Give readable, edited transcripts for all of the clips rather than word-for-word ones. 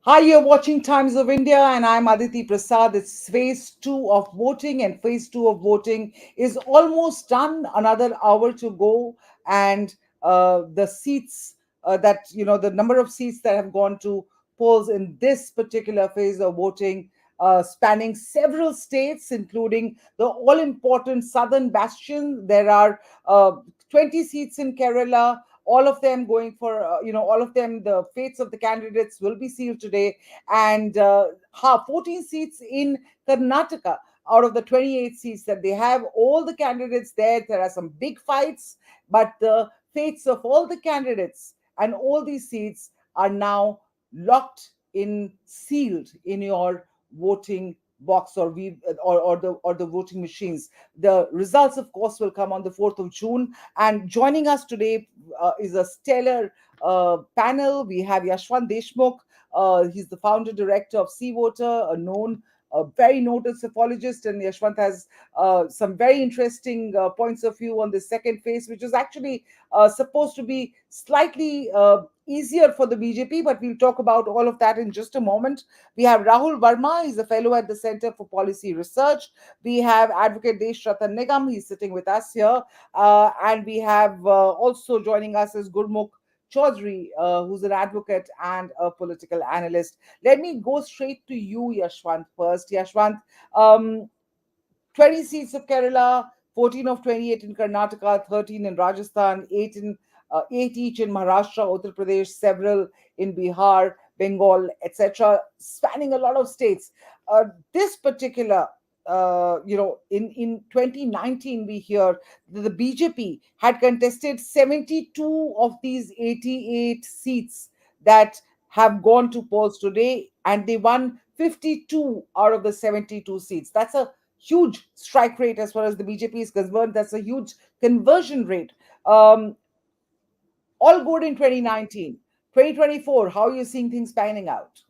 Hi, you're watching Times of India, and I'm Aditi Prasad. It's phase two of voting, and phase two of voting is almost done. Another hour to go, and the seats the number of seats that have gone to polls in this particular phase of voting, spanning several states, including the all important southern bastion. There are 20 seats in Kerala, all of them going for all of them, the fates of the candidates will be sealed today, and 14 seats in Karnataka. Out of the 28 seats that they have, all the candidates there are some big fights, but the fates of all the candidates and all these seats are now locked in, sealed in your voting box, or the voting machines. The results, of course, will come on the 4th of June. And joining us today is a stellar panel. We have Yashwant Deshmukh. He's the founder director of Sea Voter, a very noted psephologist, and Yashwant has some very interesting points of view on the second phase, which is actually supposed to be slightly easier for the BJP, but we'll talk about all of that in just a moment. We have Rahul Verma, he's a fellow at the Center for Policy Research. We have Advocate Desh Ratan Nigam, he's sitting with us here. And we have also joining us is Gurmukh Chaudhary, who's an advocate and a political analyst. Let me go straight to you, Yashwant, first. Yashwant, um, 20 seats of Kerala, 14 of 28 in Karnataka, 13 in Rajasthan, 8 each in Maharashtra, Uttar Pradesh, several in Bihar, Bengal, etc., spanning a lot of states. This particular, in 2019, we hear that the BJP had contested 72 of these 88 seats that have gone to polls today, and they won 52 out of the 72 seats. That's a huge strike rate as far as the BJP is concerned. That's a huge conversion rate. Um, all good in 2019. 2024, how are you seeing things panning out?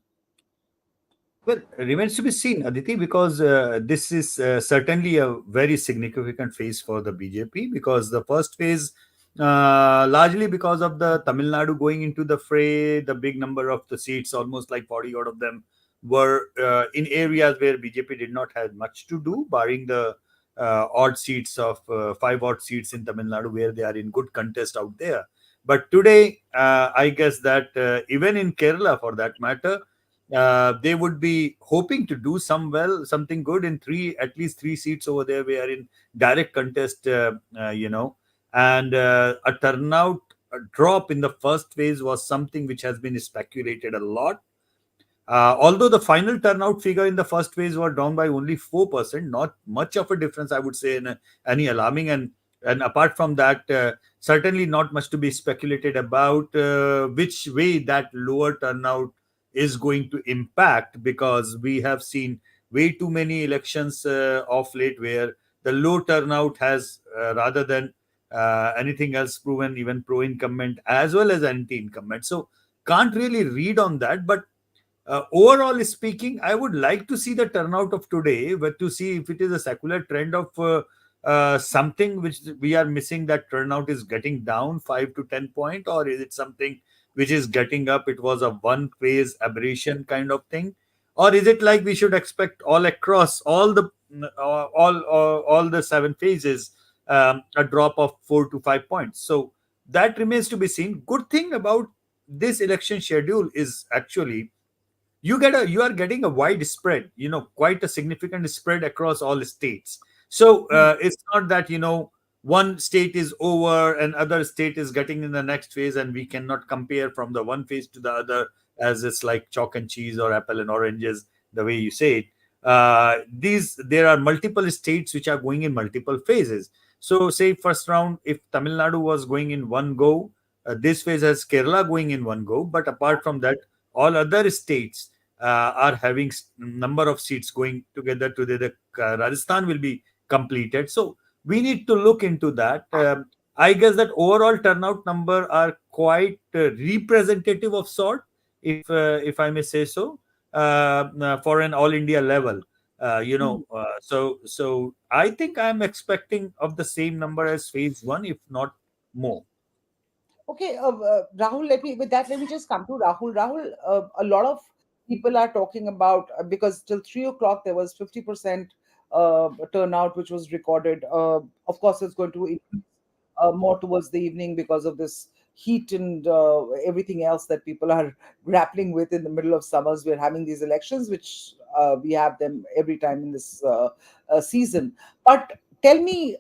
Well, remains to be seen, Aditi, because this is certainly a very significant phase for the BJP. Because the first phase, largely because of the Tamil Nadu going into the fray, the big number of the seats, almost like 40 out of them, were in areas where BJP did not have much to do, barring the odd seats of 5 odd seats in Tamil Nadu, where they are in good contest out there. But today, I guess that even in Kerala, for that matter, they would be hoping to do something good in at least three seats over there. We are in direct contest, and a turnout a drop in the first phase was something which has been speculated a lot. Although the final turnout figure in the first phase was down by only 4%, not much of a difference, I would say, in any alarming. And apart from that, certainly not much to be speculated about which way that lower turnout is going to impact, because we have seen way too many elections of late where the low turnout has, rather than anything else, proven even pro incumbent as well as anti incumbent. So can't really read on that, but overall speaking, I would like to see the turnout of today, but to see if it is a secular trend of something which we are missing, that turnout is getting down 5 to 10 point, or is it something which is getting up? It was a one phase aberration kind of thing, or is it like we should expect all across all the seven phases, a drop of 4 to 5 points? So that remains to be seen. Good thing about this election schedule is actually you are getting a wide spread, quite a significant spread across all states. So it's not that one state is over and other state is getting in the next phase, and we cannot compare from the one phase to the other, as it's like chalk and cheese or apple and oranges, the way you say it. These There are multiple states which are going in multiple phases. So say first round, if Tamil Nadu was going in one go, this phase has Kerala going in one go, but apart from that, all other states are having number of seats going together. Rajasthan will be completed. So we need to look into that. I guess that overall turnout number are quite representative of sort, if I may say so, for an all India level. So I think I'm expecting of the same number as phase one, if not more. Okay, Rahul, let me just come to Rahul. Rahul, a lot of people are talking about, because till 3 o'clock there was 50% turnout which was recorded. Of course, it's going to increase more towards the evening because of this heat and everything else that people are grappling with in the middle of summers. We're having these elections, which we have them every time in this season. But tell me,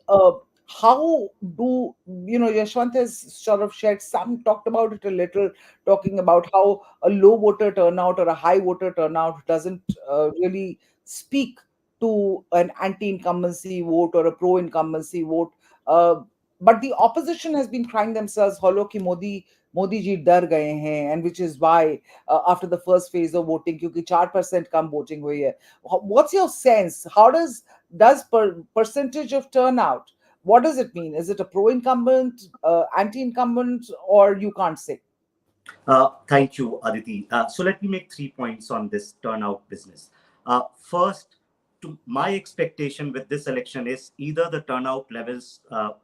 how do Yashwant has sort of shared some, talked about it a little, talking about how a low voter turnout or a high voter turnout doesn't really speak to an anti-incumbency vote or a pro-incumbency vote. Uh, but the opposition has been crying themselves hollow ki Modi ji dar gaye hain, and which is why after the first phase of voting, क्योंकि 4% कम voting हुई है. What's your sense? How does percentage of turnout? What does it mean? Is it a pro-incumbent, anti-incumbent, or you can't say? Thank you, Aditi. So let me make 3 points on this turnout business. First, to my expectation with this election is either the turnout levels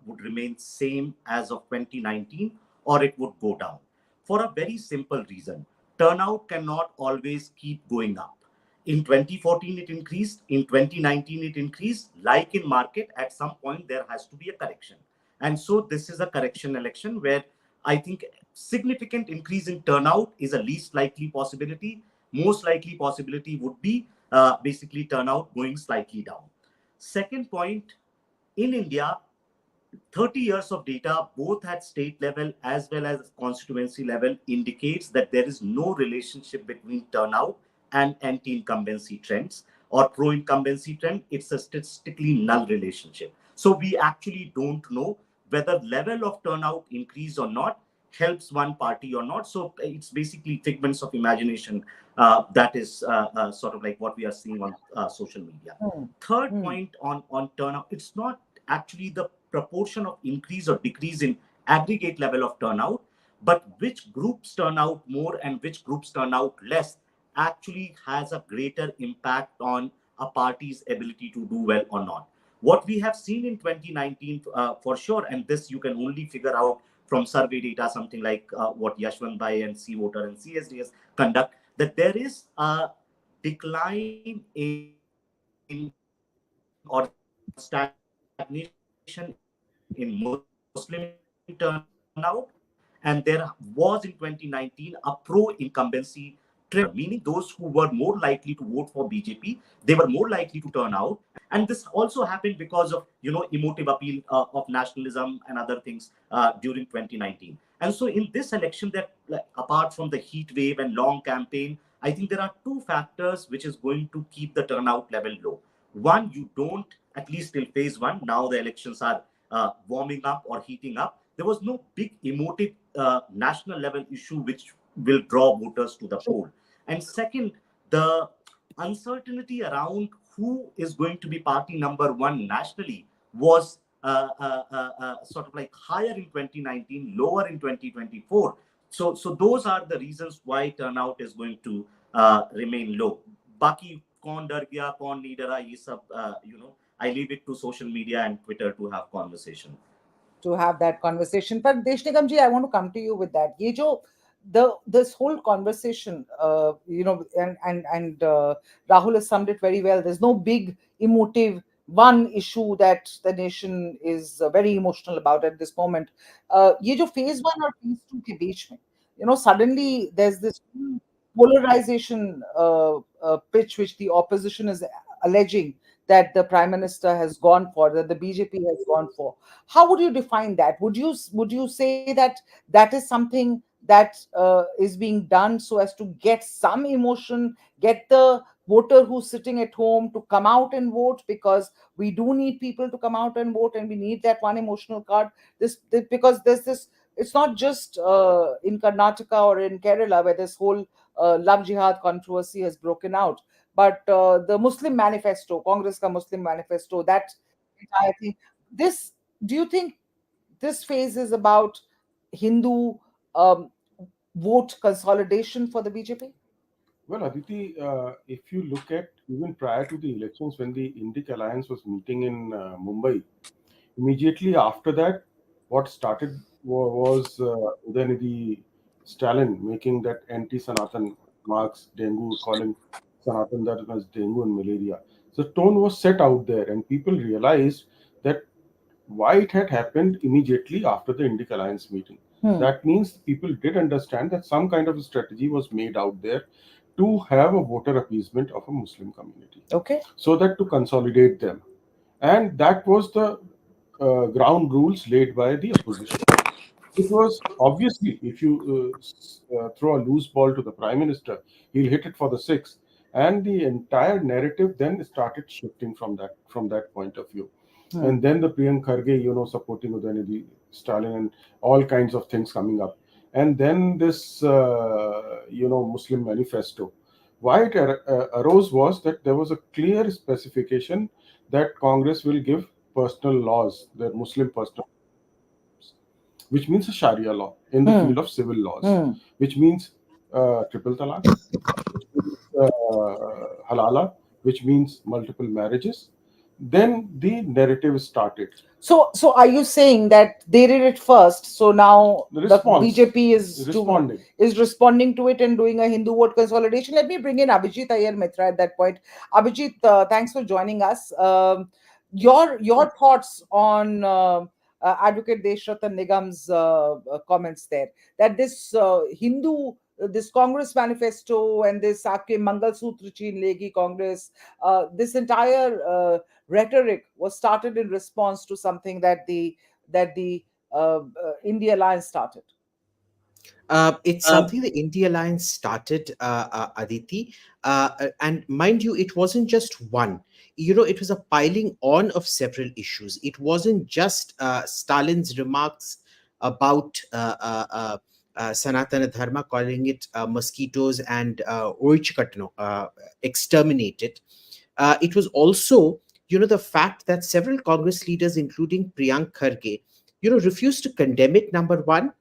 would remain same as of 2019 or it would go down. For a very simple reason, turnout cannot always keep going up. In 2014, it increased. In 2019, it increased. Like in market, at some point, there has to be a correction. And so this is a correction election where I think significant increase in turnout is a least likely possibility. Most likely possibility would be basically turnout going slightly down. Second point, in India, 30 years of data, both at state level as well as constituency level, indicates that there is no relationship between turnout and anti-incumbency trends or pro-incumbency trend. It's a statistically null relationship. So we actually don't know whether level of turnout increase or not helps one party or not. So it's basically figments of imagination. That is sort of like what we are seeing on social media. Hmm. Third Hmm. point on turnout, it's not actually the proportion of increase or decrease in aggregate level of turnout, but which groups turn out more and which groups turn out less actually has a greater impact on a party's ability to do well or not. What we have seen in 2019 for sure, and this you can only figure out from survey data, something like what Yashwant Bhai and C Voter and CSDS conduct, that there is a decline in or stagnation in Muslim turnout, and there was in 2019 a pro-incumbency trend, meaning those who were more likely to vote for BJP, they were more likely to turn out. And this also happened because of emotive appeal of nationalism and other things during 2019. And so in this election, that apart from the heat wave and long campaign, I think there are two factors which is going to keep the turnout level low. One, you don't, at least till phase one, now the elections are warming up or heating up. There was no big emotive national level issue which will draw voters to the poll. And second, the uncertainty around who is going to be party number one nationally was sort of like higher in 2019, lower in 2024. So those are the reasons why turnout is going to remain low. Baki kaun dar gaya, kaun nahi dara, ye sab, I leave it to social media and Twitter to have conversation. To have that conversation. But Deshnigam ji, I want to come to you with that. Ye jo, this whole conversation, and Rahul has summed it very well. There's no big emotive one issue that the nation is very emotional about at this moment. Ye jo phase one or phase two ke beech mein, suddenly there's this polarization pitch which the opposition is alleging that the prime minister has gone for, that the BJP has gone for. How would you define that? Would you say that that is something that is being done so as to get some emotion, get the voter who's sitting at home to come out and vote, because we do need people to come out and vote, and we need that one emotional card. Because there's this. It's not just in Karnataka or in Kerala where this whole love jihad controversy has broken out, but the Muslim manifesto, Congress ka Muslim manifesto, that entire thing. This, do you think this phase is about Hindu um, vote consolidation for the BJP? Well, Aditi, if you look at even prior to the elections, when the Indic Alliance was meeting in Mumbai, immediately after that, what started was Udayanidhi Stalin making that anti-Sanatan remarks, dengue, calling Sanatan Dharma as dengue and malaria. The tone was set out there, and people realized that why it had happened immediately after the Indic Alliance meeting. Hmm. That means people did understand that some kind of a strategy was made out there to have a voter appeasement of a Muslim community, Okay. so that to consolidate them. And that was the ground rules laid by the opposition. It was obviously, if you throw a loose ball to the prime minister, he'll hit it for the six, and the entire narrative then started shifting from that point of view. Hmm. And then the Priyank Kharge, supporting Udayanidhi Stalin and all kinds of things coming up, and then this Muslim manifesto. Why it arose was that there was a clear specification that Congress will give personal laws, the Muslim personal, which means a Sharia law in the Hmm. field of civil laws, Hmm. which means triple talaq, which means halala, which means multiple marriages. Then the narrative started. So are you saying that they did it first? So now The the response, BJP responding. is responding to it and doing a Hindu vote consolidation. Let me bring in Abhijit Iyer Mitra at that point. Abhijit, thanks for joining us. Your thoughts on Advocate Deshratan Nigam's comments there, that this this Congress manifesto and this Aake Mangal Sutra Cheen Legi Congress, this entire rhetoric was started in response to something that the India Alliance started. It's something the India Alliance started, Aditi. And mind you, it wasn't just one. It was a piling on of several issues. It wasn't just Stalin's remarks about Sanatana Dharma, calling it mosquitoes and Oichikatno, exterminate it. It was also, the fact that several Congress leaders, including Priyank Kharge, refused to condemn it, number one.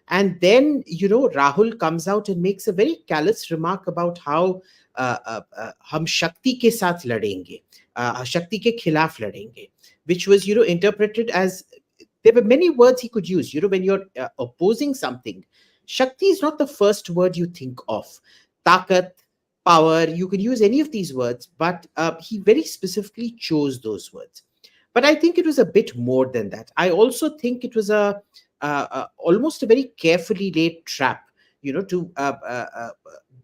And then, Rahul comes out and makes a very callous remark about how हम शक्ति के साथ लड़ेंगे, शक्ति के खिलाफ लड़ेंगे, which was, interpreted as, there were many words he could use. When you're opposing something, Shakti is not the first word you think of. Takat, power, you could use any of these words, but he very specifically chose those words. But I think it was a bit more than that. I also think it was almost a very carefully laid trap, to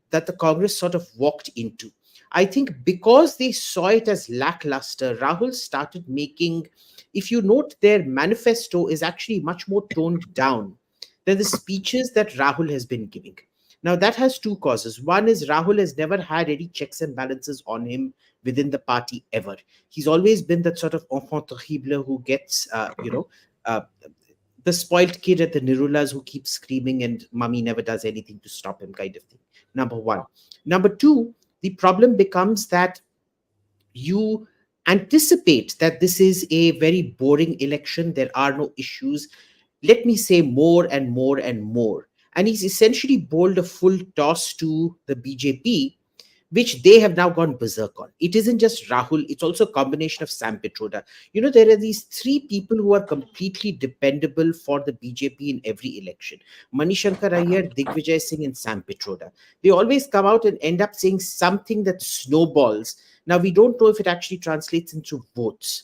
that the Congress sort of walked into. I think because they saw it as lackluster, Rahul started making, if you note, their manifesto is actually much more toned down than the speeches that Rahul has been giving. Now, that has two causes. One is Rahul has never had any checks and balances on him within the party ever. He's always been that sort of enfant terrible who gets, uh, the spoiled kid at the Nirulas who keeps screaming and mummy never does anything to stop him, kind of thing. Number one. Number two, the problem becomes that you anticipate that this is a very boring election. There are no issues. Let me say more and more and more. And he's essentially bowled a full toss to the BJP, which they have now gone berserk on. It isn't just Rahul, it's also a combination of Sam Petroda. There are these three people who are completely dependable for the BJP in every election: Manishankar Iyer, Digvijay Singh, and Sam Petroda. They always come out and end up saying something that snowballs. Now, we don't know if it actually translates into votes.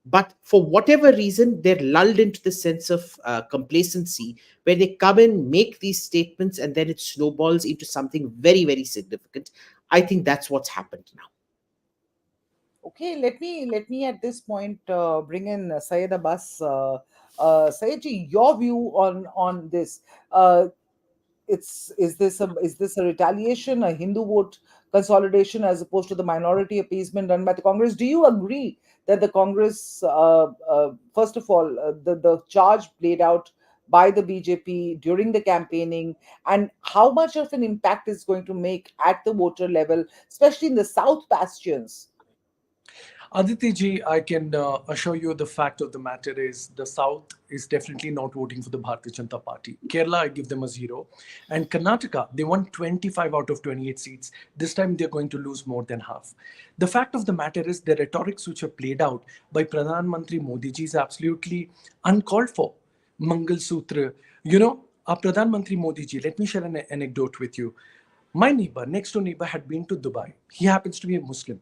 But for whatever reason, they're lulled into the sense of complacency where they come in, make these statements, and then it snowballs into something very, very significant. I think that's what's happened now. Okay, let me at this point bring in Syed Abbas. Syed ji, your view on this. It's is this a retaliation, a Hindu vote consolidation, as opposed to the minority appeasement done by the Congress? Do you agree that the Congress, first of all, the charge played out by the BJP during the campaigning, and how much of an impact is going to make at the voter level, especially in the South bastions? Aditi ji, I can assure you the fact of the matter is the South is definitely not voting for the Bharatiya Janata Party. Kerala, I give them a 0. And Karnataka, they won 25 out of 28 seats. This time they're going to lose more than half. The fact of the matter is the rhetorics which are played out by Pradhan Mantri Modi ji is absolutely uncalled for. Mangal Sutra. Pradhan Mantri Modi ji, let me share an anecdote with you. My neighbor, next door neighbor, had been to Dubai. He happens to be a Muslim.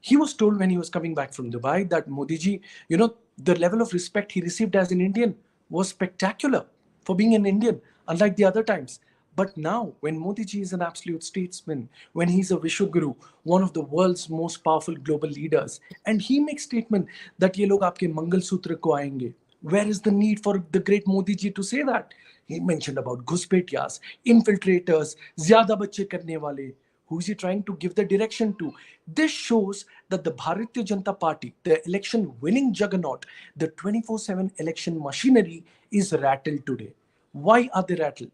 He was told when he was coming back from Dubai that Modi ji, the level of respect he received as an Indian was spectacular for being an Indian, unlike the other times. But now, when Modi ji is an absolute statesman, when he's a Vishwaguru, one of the world's most powerful global leaders, and he makes statement that ye log aapke Mangal Sutra ko aayenge, where is the need for the great Modi ji to say that? He mentioned about Ghuspetiyas, infiltrators, zyada bacche karne wale. Who is he trying to give the direction to? This shows that the Bharatiya Janata Party, the election winning juggernaut, the 24/7 election machinery is rattled today. Why are they rattled?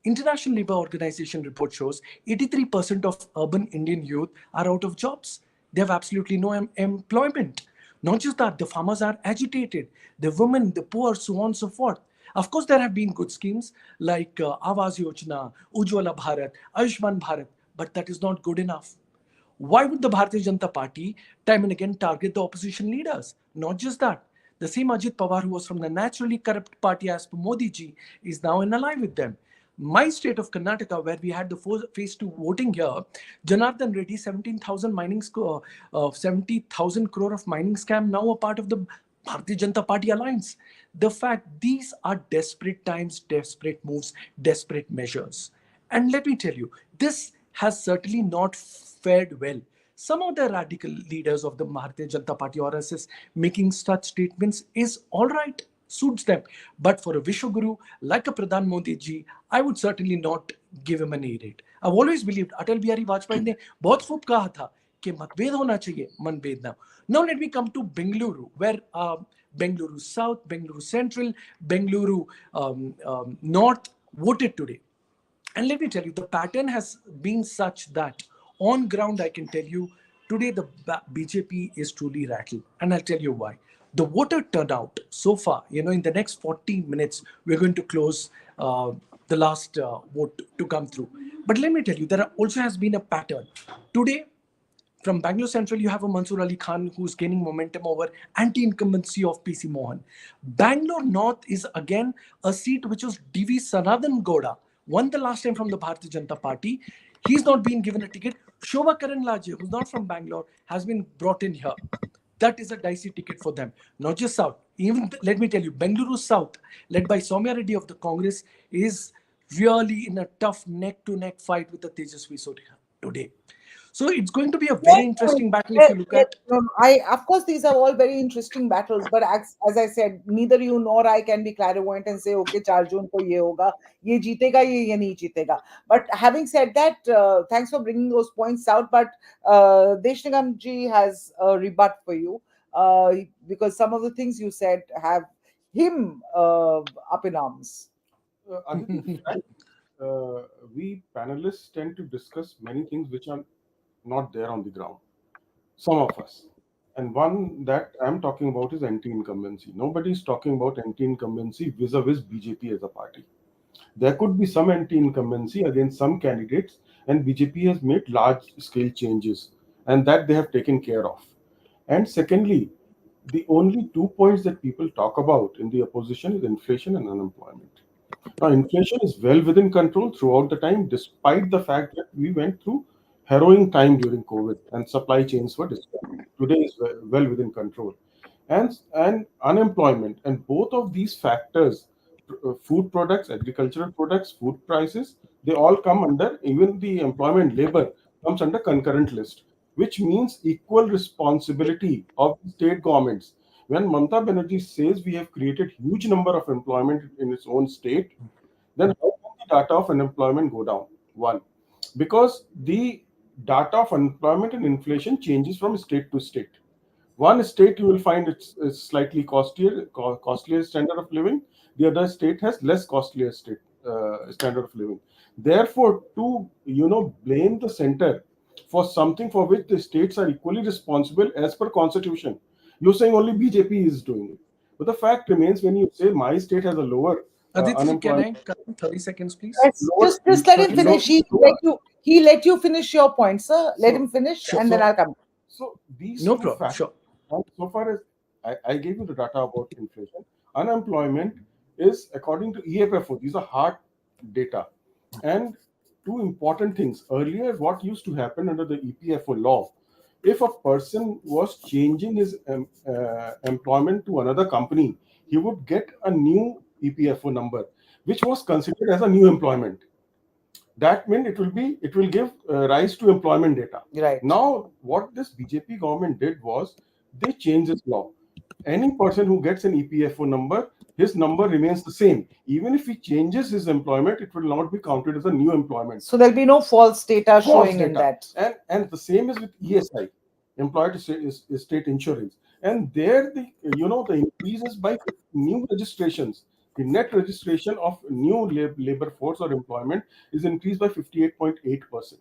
International Labour Organization report shows 83% of urban Indian youth are out of jobs. They have absolutely no employment. Not just that, the farmers are agitated, the women, the poor, so on and so forth. Of course, there have been good schemes like Awas Yojana, Ujjwala Bharat, Ayushman Bharat, but that is not good enough. Why would the Bharatiya Janata Party time and again target the opposition leaders? Not just that. The same Ajit Pawar, who was from the naturally corrupt party as per Modi ji, is now in ally with them. My state of Karnataka, where we had the phase two voting here, Janardhan Reddy, 17,000 mining 70,000 crore of mining scam, now a part of the Bharatiya Janata Party alliance. The fact these are desperate times, desperate moves, desperate measures. And let me tell you, this has certainly not fared well. Some of the radical leaders of the Bharatiya Janata Party or RSS making such statements is all right, suits them. But for a Vishwaguru like a Pradhan Modi ji, I would certainly not give him an A rate. I've always believed Atal Bihari Vajpayee ने बहुत खूब कहा था कि मतभेद होना चाहिए, मनभेद ना. Now let me come to Bengaluru, where Bengaluru South, Bengaluru Central, Bengaluru North voted today. And let me tell you, the pattern has been such that on ground, I can tell you, today the BJP is truly rattled. And I'll tell you why. The voter turnout so far, in the next 40 minutes, we're going to close the last vote to come through. But let me tell you, there also has been a pattern. Today, from Bangalore Central, you have a Mansoor Ali Khan who's gaining momentum over anti-incumbency of PC Mohan. Bangalore North is again a seat which was DV Sanathan Gowda, won the last time from the Bharatiya Janata Party. He's not been given a ticket. Shobha Karanlaje, who's not from Bangalore, has been brought in here. That is a dicey ticket for them. Not just South. Even, let me tell you, Bengaluru South, led by Soumya Reddy of the Congress, is really in a tough neck-to-neck fight with the Tejasvi Surya today. So it's going to be a very Yes, interesting battle if yes, you look yes. at. No, of course, these are all very interesting battles. But as I said, neither you nor I can be clairvoyant and say, okay, 4 June ko ye hoga, ye jeetega, ye nahi jeetega. But having said that, thanks for bringing those points out. But Deshnigam ji has a rebut for you because some of the things you said have him up in arms. Aditi, in fact, we panelists tend to discuss many things which are not there on the ground. Some of us. And one that I'm talking about is anti incumbency. Nobody's talking about anti incumbency vis a vis BJP as a party. There could be some anti incumbency against some candidates, and BJP has made large scale changes, and that they have taken care of. And secondly, the only 2 points that people talk about in the opposition is inflation and unemployment. Now, inflation is well within control throughout the time, despite the fact that we went through harrowing time during COVID and supply chains were disturbed. Today is well within control. And unemployment, and both of these factors, food products, agricultural products, food prices, they all come under, even the employment labor comes under concurrent list, which means equal responsibility of the state governments. When Mamata Banerjee says we have created huge number of employment in its own state, then how can the data of unemployment go down? One, because the data of unemployment and inflation changes from state to state. One state you will find it's slightly costlier standard of living. The other state has less costlier standard of living. Therefore, to blame the center for something for which the states are equally responsible as per constitution, you're saying only BJP is doing it. But the fact remains, when you say my state has a lower Aditi ji, can unemployment, I come 30 seconds, please? Yes, lower, just let him 30 finish. seconds. He let you finish your point, sir. Let him so finish, Sure. and then so I'll come. so these No two problem. factors. Sure. And so far as I gave you the data about inflation, unemployment is according to EFFO. These are hard data, and two important things. Earlier, what used to happen under the EPFO law, if a person was changing his employment to another company, he would get a new EPFO number, which was considered as a new employment. That meant it will give rise to employment data. Right. Now, what this BJP government did was they changed this law. Any person who gets an EPFO number, his number remains the same. Even if he changes his employment, it will not be counted as a new employment. So there'll be no false data False showing in data. that. And the same is with ESI, employee to state insurance. And there the the increase is by new registrations. The net registration of new labor force or employment is increased by 58.8%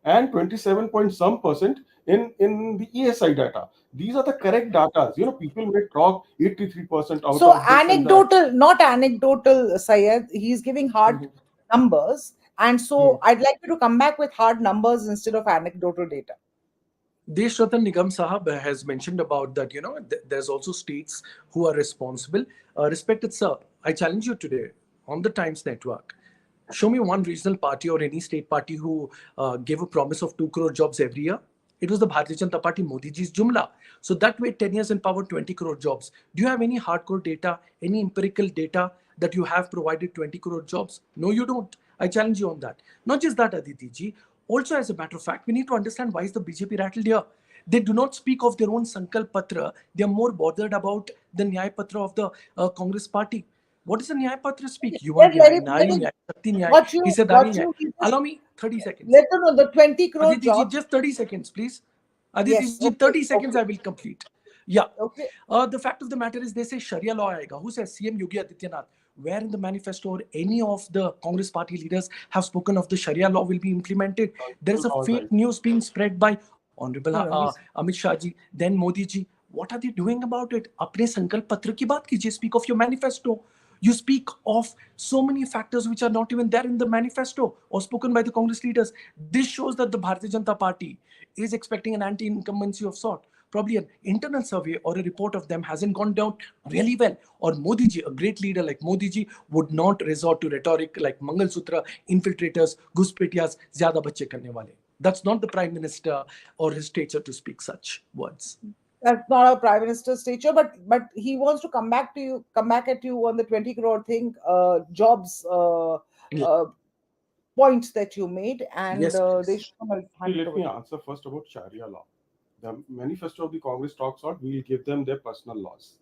and 27 point some percent in the ESI data. These are the correct data. People may talk 83% out So of this and that. not anecdotal, Syed. He's giving hard Mhm. numbers. And so Hmm. I'd like you to come back with hard numbers instead of anecdotal data. Desh Ratan Nigam Sahab has mentioned about that, there's also states who are responsible. Respected sir, I challenge you today on the Times Network. Show me one regional party or any state party who gave a promise of 2 crore jobs every year. It was the Bharatiya Janata Party, Modi ji's Jumla. So that way, 10 years in power, 20 crore jobs. Do you have any hardcore data, any empirical data that you have provided 20 crore jobs? No, you don't. I challenge you on that. Not just that, Aditi ji. Also, as a matter of fact, we need to understand why is the BJP rattled here. They do not speak of their own Sankalp Patra. They are more bothered about the Nyay Patra of the Congress party. What does the Nyay Patra speak? Yuva Let, let, Nyay, him, let Nari him Nyay, Shakti Nyay, got Hisadari Nyay. you. He just Allow me 30 seconds. let them know the 20 crore Aditi ji, jobs. just 30 seconds, please. Aditi Yes. ji, Okay. 30 seconds Okay. I will complete. Yeah. Okay. The fact of the matter is they say Sharia law aayega. Who says? CM Yogi Adityanath. Where in the manifesto or any of the Congress party leaders have spoken of the Sharia law will be implemented? There is a All fake right. news being spread by Honorable No, no. Amit Shah ji, then Modi ji. What are they doing about it? अपने संकल्प पत्र की बात कीजिए. Speak of your manifesto. You speak of so many factors which are not even there in the manifesto or spoken by the Congress leaders. This shows that the Bharatiya Janata Party is expecting an anti-incumbency of sort. Probably an internal survey or a report of them hasn't gone down really well. Or Modi ji, a great leader like Modi ji, would not resort to rhetoric like Mangal Sutra, infiltrators, Guspetias, zyada bacche karne wale. That's not the Prime Minister or his stature to speak such words. That's not a prime minister's stature, but he wants to come back at you on the 20 crore thing, jobs uh, point that you made, and Yes, they please. should hand it Let over me to you. answer first about Sharia law. The manifesto of the Congress talks about we'll give them their personal laws,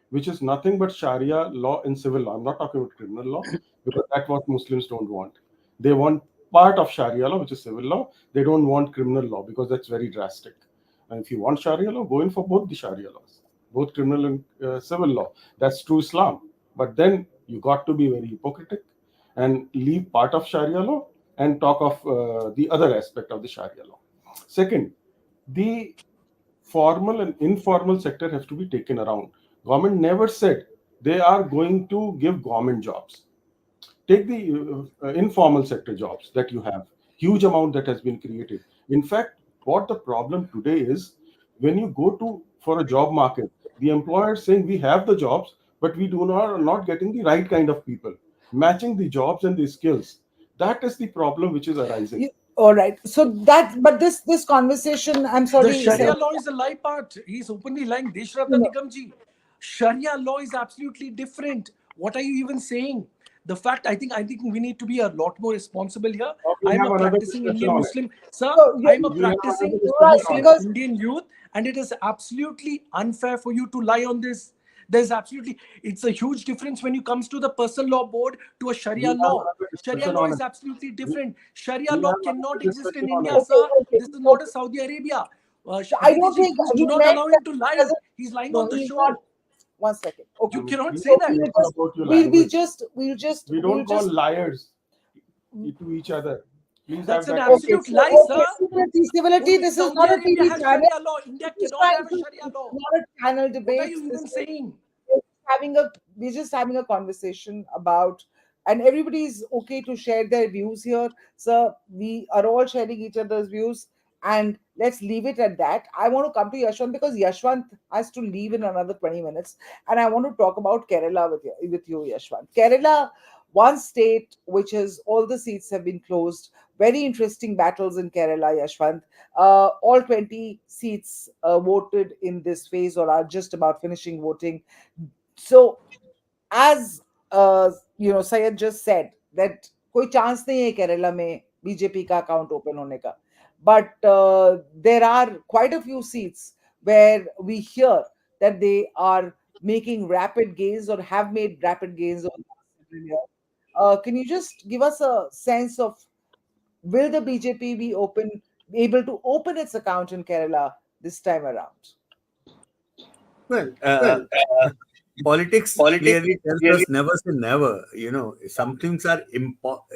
which is nothing but Sharia law in civil law. I'm not talking about criminal law because that's what Muslims don't want. They want part of Sharia law, which is civil law. They don't want criminal law because that's very drastic. And if you want Sharia law, go in for both the Sharia laws, both criminal and civil law. That's true Islam. But then you got to be very hypocritical and leave part of Sharia law and talk of the other aspect of the Sharia law. Second, the formal and informal sector has to be taken around. Government never said they are going to give government jobs. Take the informal sector jobs that you have, huge amount that has been created. In fact, what the problem today is, when you go to for a job market, the employer is saying we have the jobs, but we do not are not getting the right kind of people, matching the jobs and the skills. That is the problem which is arising. All right. So that, but this conversation, I'm The sorry, Sharia said law is a lie part. He's openly lying. Deshrata no, Nigamji. Sharia law is absolutely different. What are you even saying? The fact, I think we need to be a lot more responsible here. We'll I am have a another practicing discussion Indian on it. Muslim. Sir, no, I am a We'll have another practicing discussion right, on Muslim it. because Indian youth, and it is absolutely unfair for you to lie on this. There's absolutely, it's a huge difference when it comes to the personal law board to a Sharia We'll have law. another Sharia discussion law on is it. absolutely We- different. Sharia We'll law have another cannot exist discussion in on India, it. okay, sir. okay, This is not a okay. Saudi Arabia. I Aditi don't ji, think please do he not meant allow that him to he lie. doesn't. He's lying No, on the he's not. show. One second. Okay. You cannot Please say So that. be careful about your language. We don't we'll call just liars to each other. Please have That's an that kind okay, absolute so lie, okay, sir. civility. Only This is Saudi not a Arabia TV has channel. Sharia law. India We're just cannot trying have a to. Sharia It's law. not a channel What are debate. you even saying? We're just having a conversation about, and everybody's okay to share their views here. So we are all sharing each other's views, and let's leave it at that. I want to come to Yashwant because Yashwant has to leave in another 20 minutes, and I want to talk about Kerala with you, Yashwant. Kerala one state which is all the seats have been closed. Very interesting battles in Kerala, Yashwant. All 20 seats voted in this phase or are just about finishing voting. So as Syed just said that कोई chance नहीं है केरला में BJP का account open होने का, but there are quite a few seats where we hear that they are making rapid gains or have made rapid gains over the last several years. Can you just give us a sense of, will the BJP be able to open its account in Kerala this time around? Well, Well, politics politics clearly tells really. us never say never. Some things are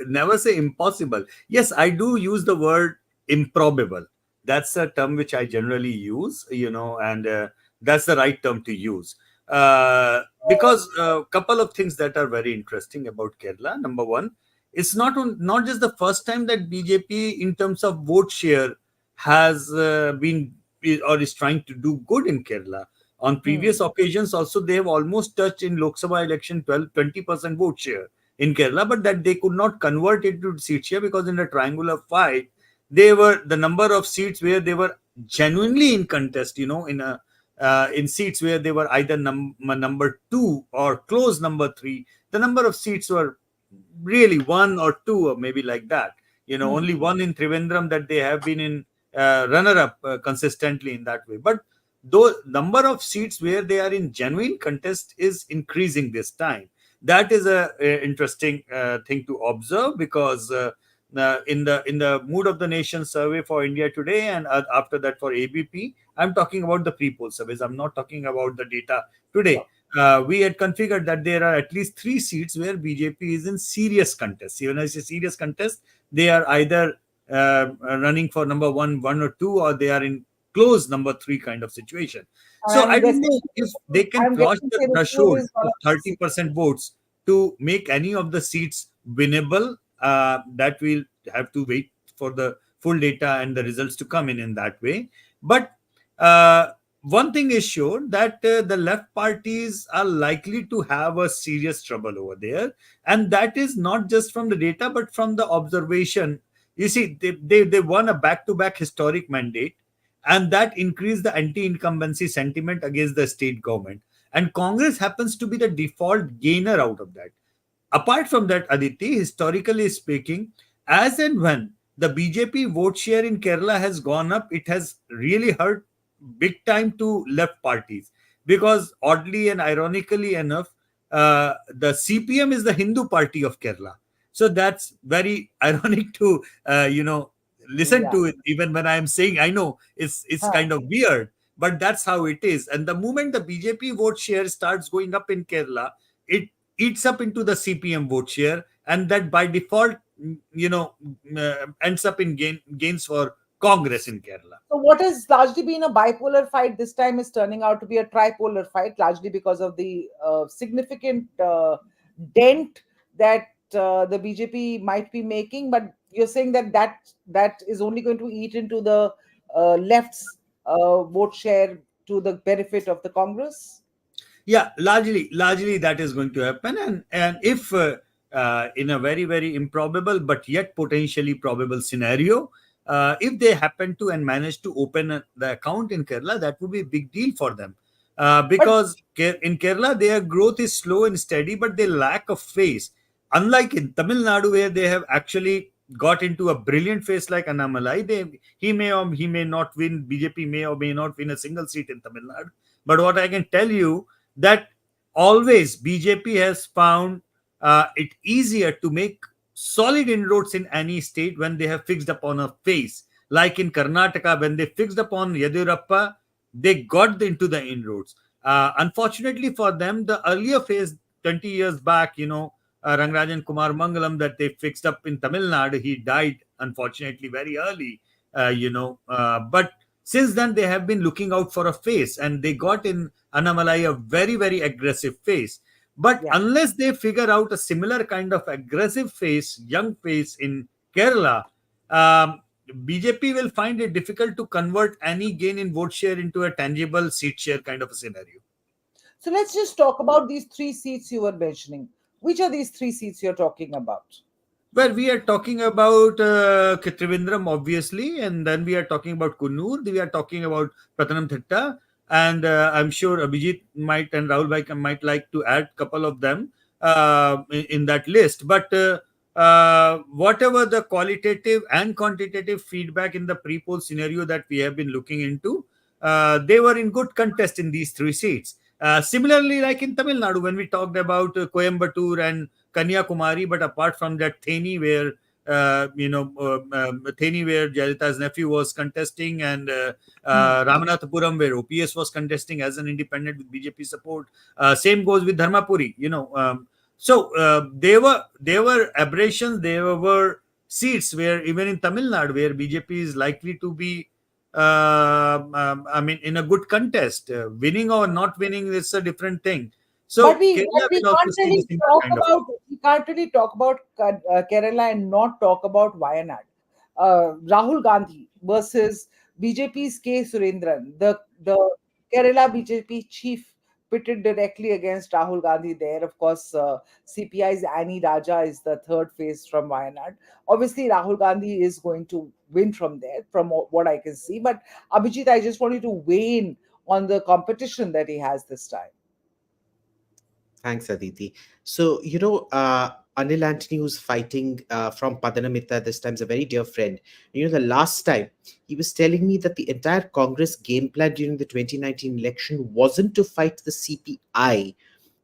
never say impossible. Yes, I do use the word improbable. That's a term which I generally use, and that's the right term to use. Because a couple of things that are very interesting about Kerala. Number one, it's not just the first time that BJP, in terms of vote share, has been or is trying to do good in Kerala. On Hmm. previous occasions, also, they have almost touched in Lok Sabha election 20% vote share in Kerala, but that they could not convert it to seat share because in the triangular fight, they were the number of seats where they were genuinely in contest, in seats where they were either number two or close number three. The number of seats were really one or two or maybe like that. Hmm. Only one in Trivandrum that they have been in runner up consistently in that way. But though number of seats where they are in genuine contest is increasing this time. That is a interesting thing to observe, because in the mood of the nation survey for India today, and after that for ABP, I'm talking about the pre-poll surveys. I'm not talking about the data today. Sure. We had configured that there are at least three seats where BJP is in serious contest. Even as a serious contest, they are either running for number one or two, or they are in close number three kind of situation. And So I I'm don't guessing know if they can I'm cross guessing the Tirupur threshold is one of of these seats. 30% votes to make any of the seats winnable. That we'll have to wait for the full data and the results to come in that way. But uh, one thing is sure, that the left parties are likely to have a serious trouble over there, and that is not just from the data but from the observation. You see, they won a back-to-back historic mandate, and that increased the anti-incumbency sentiment against the state government. And Congress happens to be the default gainer out of that. Apart from that, Aditi, historically speaking, as and when the BJP vote share in Kerala has gone up, it has really hurt big time to left parties. Because oddly and ironically enough, the CPM is the Hindu party of Kerala. So that's very ironic to listen Yeah. to it. Even when I am saying, I know it's Huh. kind of weird, but that's how it is. And the moment the BJP vote share starts going up in Kerala, it eats up into the CPM vote share, and that by default, ends up in gains for Congress in Kerala. So what has largely been a bipolar fight this time is turning out to be a tripolar fight, largely because of the significant dent that the BJP might be making. But you're saying that that is only going to eat into the left's vote share to the benefit of the Congress. Yeah, largely that is going to happen. And if in a very very improbable but yet potentially probable scenario, if they happen to and manage to open the account in Kerala, that would be a big deal for them. But Because in Kerala their growth is slow and steady, but they lack a face, unlike in Tamil Nadu, where they have actually got into a brilliant face like Annamalai. He may or he may not win. BJP may or may not win a single seat in Tamil Nadu. But what I can tell you, that always BJP has found it easier to make solid inroads in any state when they have fixed upon a face. Like in Karnataka, when they fixed upon Yadurappa, they got into the inroads. Unfortunately for them, the earlier phase 20 years back, Rangarajan Kumar Mangalam, that they fixed up in Tamil Nadu, he died unfortunately very early. But since then, they have been looking out for a face, and they got in Annamalai a very, very aggressive face. But yeah. unless they figure out a similar kind of aggressive face, young face in Kerala, BJP will find it difficult to convert any gain in vote share into a tangible seat share kind of a scenario. So let's just talk about these three seats you were mentioning. Which are these three seats you're talking about? Well, we are talking about Trivandrum, obviously, and then we are talking about Kunnur. We are talking about Patanamthitta, and I'm sure Abhijit might and Rahul Bhai might like to add a couple of them in that list. But whatever the qualitative and quantitative feedback in the pre-poll scenario that we have been looking into, they were in good contest in these three seats. Similarly, like in Tamil Nadu, when we talked about Coimbatore and Kanyakumari, but apart from that, Theni, where Theni, where Jayalalitha's nephew was contesting, and Ramanathapuram, where OPS was contesting as an independent with BJP support. Same goes with Dharmapuri. There were aberrations. There were seats where even in Tamil Nadu, where BJP is likely to be I mean, in a good contest. Winning or not winning is a different thing. But So Kerala will also see the similar kind of. we can't really talk about Kerala and not talk about Wayanad. Rahul Gandhi versus BJP's K. Surendran, the Kerala BJP chief, pitted directly against Rahul Gandhi there. Of course, CPI's Annie Raja is the third face from Wayanad. Obviously, Rahul Gandhi is going to win from there, from what I can see. But Abhijit, I just wanted to weigh in on the competition that he has this time. Thanks, Aditi. So, Anil Antony, who's fighting from Padanamita, this time is a very dear friend. The last time he was telling me that the entire Congress game plan during the 2019 election wasn't to fight the CPI,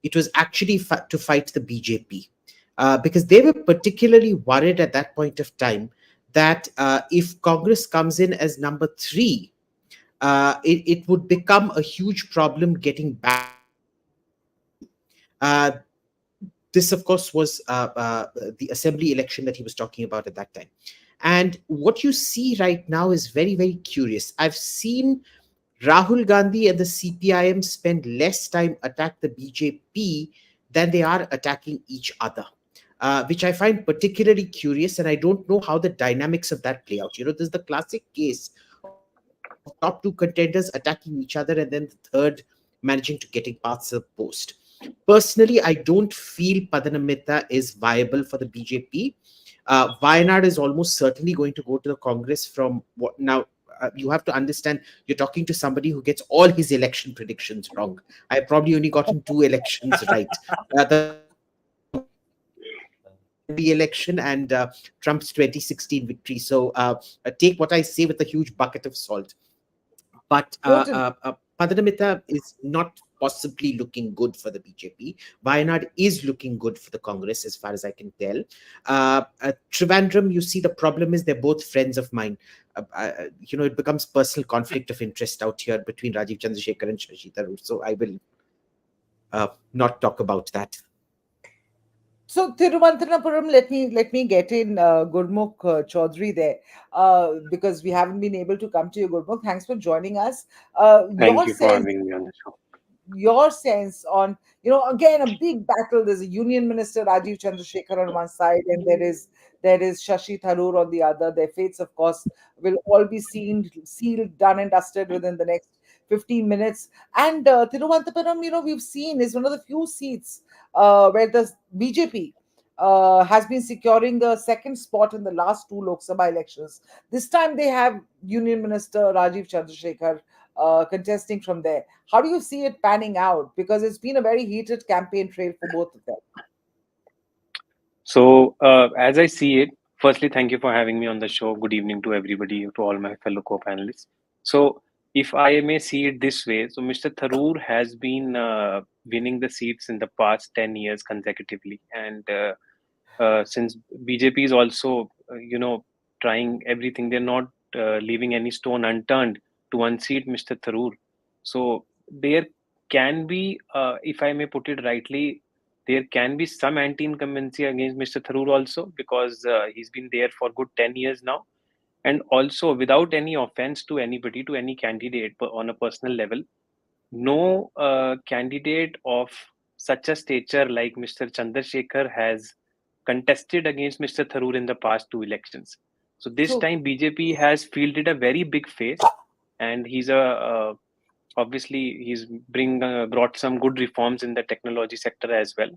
it was actually to fight the BJP. Because they were particularly worried at that point of time that if Congress comes in as number three, it would become a huge problem getting back into the executive. Uh, this, of course, was the assembly election that he was talking about at that time. And what you see right now is very, very curious. I've seen Rahul Gandhi and the CPIM spend less time attack the BJP than they are attacking each other. Which I find particularly curious, and I don't know how the dynamics of that play out. There's the classic case of top two contenders attacking each other, and then the third managing to getting past the post. Personally, I don't feel Padanamita is viable for the BJP. Wayanad is almost certainly going to go to the Congress from what now. You have to understand, you're talking to somebody who gets all his election predictions wrong. I probably only gotten two elections right. The first one being the assembly election and Trump's 2016 victory. So take what I say with a huge bucket of salt. But Totally. Padanamita is not possibly looking good for the BJP. Wayanad is looking good for the Congress, as far as I can tell. Trivandrum, you see, the problem is they're both friends of mine. It becomes personal conflict of interest out here between Rajiv Chandrasekhar and Shashi Tharoor. So I will not talk about that. So Thiruvananthapuram, let me get in Gurmukh Chaudhary there, because we haven't been able to come to you, Gurmukh. Thanks for joining us. Thank Your you for sense having me on the show. on, again, a big battle. There's a union minister, Rajiv Chandrasekhar, on one side, and there is Shashi Tharoor on the other. Their fates, of course, will all be sealed, done and dusted within the next 15 minutes. And Thiruvananthapuram, we've seen, is one of the few seats where the BJP has been securing the second spot in the last two Lok Sabha elections. This time they have Union Minister Rajiv Chandrasekhar contesting from there. How do you see it panning out? Because it's been a very heated campaign trail for both of them. So, as I see it, firstly, thank you for having me on the show. Good evening to everybody, to all my fellow co-panelists. So, if I may see it this way, so Mr. Tharoor has been winning the seats in the past 10 years consecutively. And since BJP is also, trying everything, they're not leaving any stone unturned to unseat Mr. Tharoor. So, there can be, if I may put it rightly, there can be some anti-incumbency against Mr. Tharoor also, because he's been there for good 10 years now. And also, without any offense to anybody, to any candidate on a personal level, no candidate of such a stature like Mr. Chandrasekhar has contested against Mr. Tharoor in the past two elections. So this True. time BJP has fielded a very big face, and he's obviously he's brought some good reforms in the technology sector as well.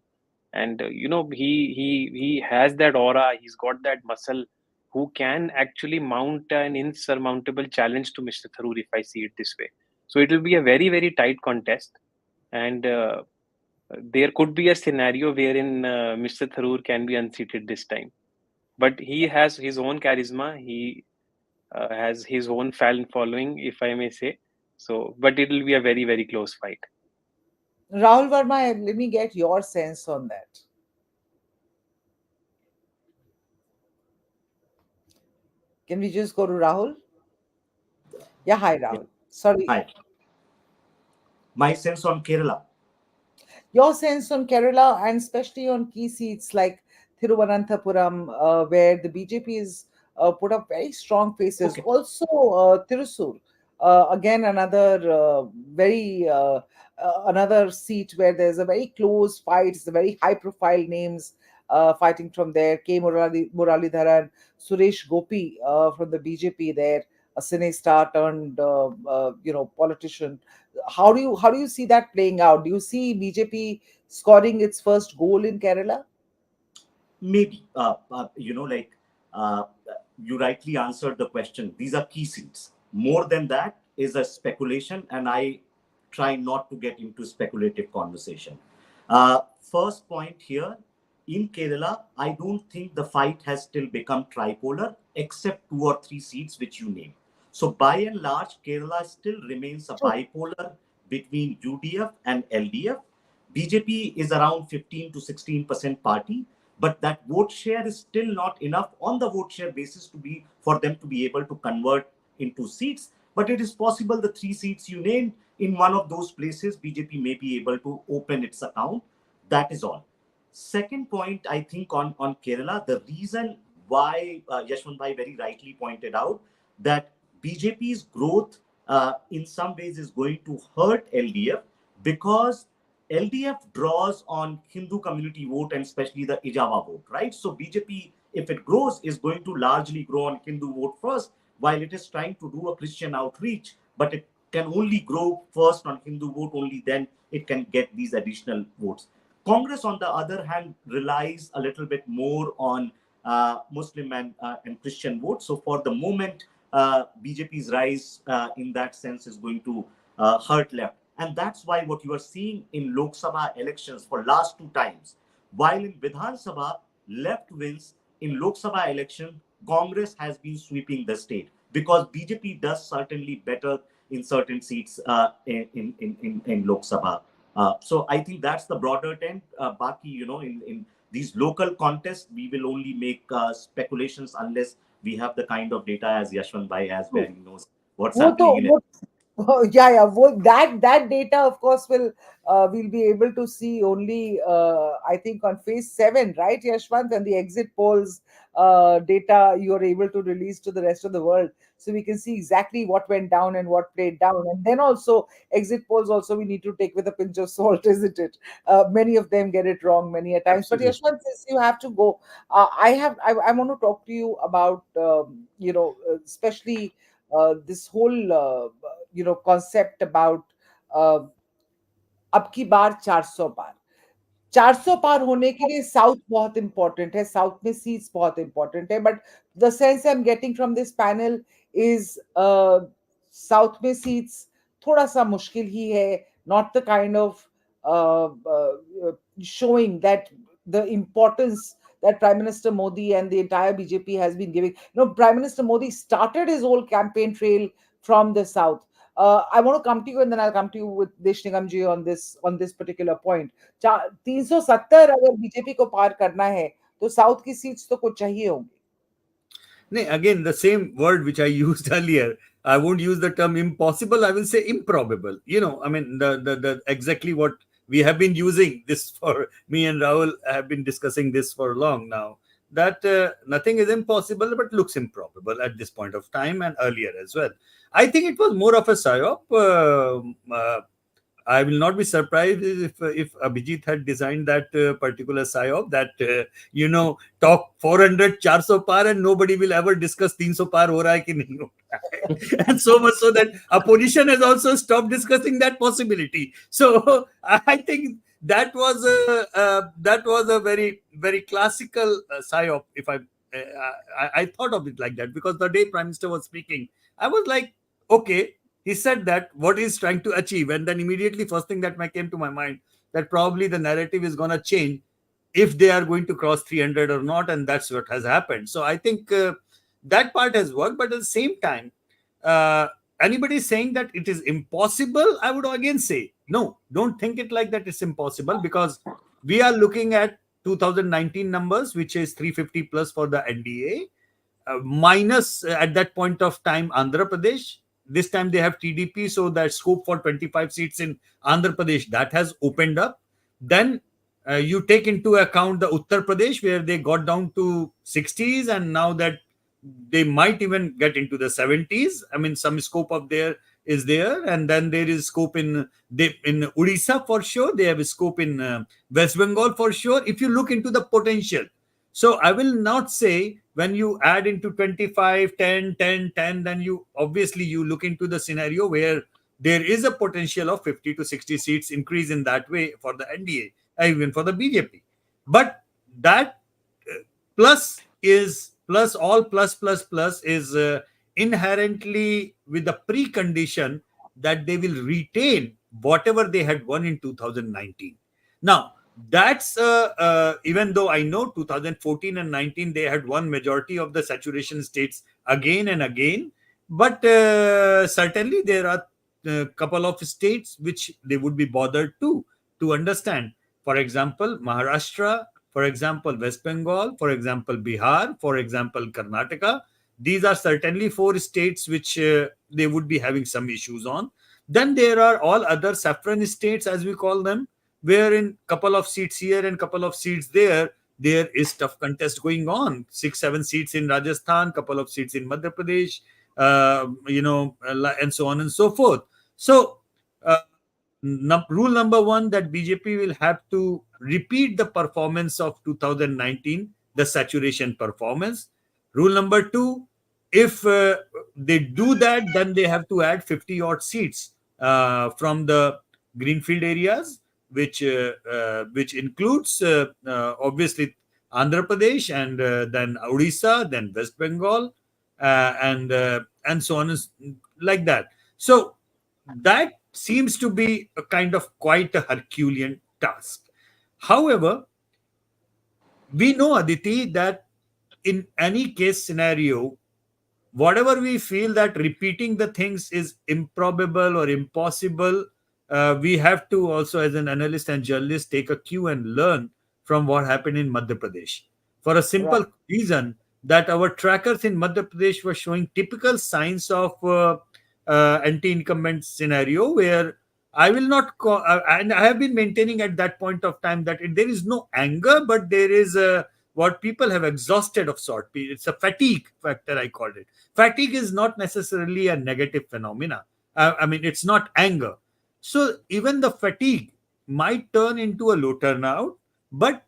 and he has that aura. He's got that muscle, who can actually mount an insurmountable challenge to Mr. Tharoor, if I see it this way. So it will be a very, very tight contest, and there could be a scenario wherein Mr. Tharoor can be unseated this time. But he has his own charisma. He has his own fan following, if I may say. So, but it will be a very, very close fight. Rahul Verma, let me get your sense on that. Can we just go to Rahul? Yeah, hi, Yeah. Rahul. Sorry. Hi. My sense on Kerala. Your sense on Kerala and especially on key seats like Thiruvananthapuram, where the BJP is put up very strong faces. Okay. Also, Thrissur, again another very another seat where there's a very close fight. It's a very high-profile names fighting from there. K. Muralidharan, Suresh Gopi from the BJP there, a cine star turned politician. How do you see that playing out? Do you see BJP scoring its first goal in Kerala? Maybe, like uh, you rightly answered the question. These are key seats. More than that is a speculation, and I try not to get into speculative conversation. First point here, in Kerala, I don't think the fight has still become tripolar, except 2 or 3 seats which you name. So by and large, Kerala still remains a True. bipolar between UDF and LDF. BJP is around 15 to 16% party, but that vote share is still not enough on the vote share basis to be for them to be able to convert into seats. But it is possible the 3 seats you named, in one of those places BJP may be able to open its account. That is all. Second point, I think on Kerala, the reason why Yashwant Bhai very rightly pointed out that BJP's growth in some ways is going to hurt LDF, because LDF draws on Hindu community vote and especially the Ijava vote, right? So BJP, if it grows, is going to largely grow on Hindu vote first, while it is trying to do a Christian outreach, but it can only grow first on Hindu vote, only then it can get these additional votes. Congress, on the other hand, relies a little bit more on Muslim and Christian votes. So for the moment, BJP's rise in that sense is going to hurt left. And that's why what you are seeing in Lok Sabha elections for last 2 times, while in Vidhan Sabha, left wins, in Lok Sabha election, Congress has been sweeping the state, because BJP does certainly better in certain seats in Lok Sabha. So I think that's the broader trend. Baki, in these local contests, we will only make speculations unless we have the kind of data as Yashwant Bhai has, where True. he knows what's वो तो happening in it. वो yeah, that data of course we'll be able to see only I think on phase 7, right, Yashwant, and the exit polls data you are able to release to the rest of the world, so we can see exactly what went down and what played down. And then also exit polls also we need to take with a pinch of salt, isn't it? Many of them get it wrong many a times. But Absolutely. Yashwant, since you have to go, I want to talk to you about especially this whole concept about uh, अब की बार 400 पार 400 पार होने के लिए south बहुत important है, south में seats बहुत important है, but the sense I am getting from this panel is south में सीट्स थोड़ा सा मुश्किल ही है, not the kind of showing that the importance that Prime Minister Modi and the entire BJP has been giving. Prime Minister Modi started his whole campaign trail from the south. I want to come to you, and then I'll come to you with Desh Nigam ji on this particular point. 370 अगर BJP को पार करना है तो south की seats तो कुछ चाहिए होंगी. Again, the same word which I used earlier. I won't use the term impossible. I will say improbable. I mean, the exactly what we have been using this for. Me and Rahul have been discussing this for long now. That nothing is impossible, but looks improbable at this point of time and earlier as well. I think it was more of a psyop. I will not be surprised if Abhijit had designed that particular psyop that talk 400 400 par and nobody will ever discuss 300 par ho raha hai ki nahi ho raha hai. And so much so that opposition has also stopped discussing that possibility. So I think that was a very classical psyop. If I thought of it like that, because the day Prime Minister was speaking, I was like, okay, he said that what he's trying to achieve, and then immediately first thing that came to my mind, that probably the narrative is going to change if they are going to cross 300 or not, and that's what has happened. So I think that part has worked, but at the same time, uh, anybody saying that it is impossible, I would again say no, don't think it like that it's impossible, because we are looking at 2019 numbers, which is 350 plus for the NDA, minus at that point of time Andhra Pradesh. This time they have TDP, so that scope for 25 seats in Andhra Pradesh that has opened up. Then you take into account the Uttar Pradesh, where they got down to 60s, and now that they might even get into the 70s. I mean, some scope of there is there, and then there is scope in Odisha for sure. They have a scope in West Bengal for sure. If you look into the potential, so I will not say when you add into 25, 10, 10, 10, then you obviously you look into the scenario where there is a potential of 50 to 60 seats increase in that way for the NDA, even for the BJP. But that plus is plus all plus is inherently with the precondition that they will retain whatever they had won in 2019. Now that's even though I know 2014 and 19 they had won majority of the saturation states again and again, but certainly there are a couple of states which they would be bothered to understand. For example, Maharashtra, for example, West Bengal, for example, Bihar, for example, Karnataka. These are certainly four states which they would be having some issues on. Then there are all other saffron states, as we call them, where in couple of seats here and couple of seats there is tough contest going on. 6, 7 seats in Rajasthan, couple of seats in Madhya Pradesh, and so on and so forth. So, uh, rule number one, that BJP will have to repeat the performance of 2019, the saturation performance. Rule number two, if they do that, then they have to add 50 odd seats from the greenfield areas, which includes obviously Andhra Pradesh, and then Odisha, then West Bengal, and so on, like that. So that seems to be a kind of quite a Herculean task. However, we know, Aditi, that in any case scenario, whatever we feel that repeating the things is improbable or impossible, we have to also, as an analyst and journalist, take a cue and learn from what happened in Madhya Pradesh. For a Right. simple reason that our trackers in Madhya Pradesh were showing typical signs of anti-incumbent scenario, where I will not call, and I have been maintaining at that point of time that there is no anger, but there is what people have exhausted of sort. It's a fatigue factor, I called it. Fatigue is not necessarily a negative phenomena. I mean, it's not anger. So even the fatigue might turn into a low turnout, but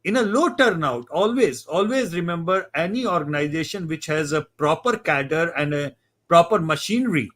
in a low turnout, always remember, any organization which has a proper cadre and a proper machinery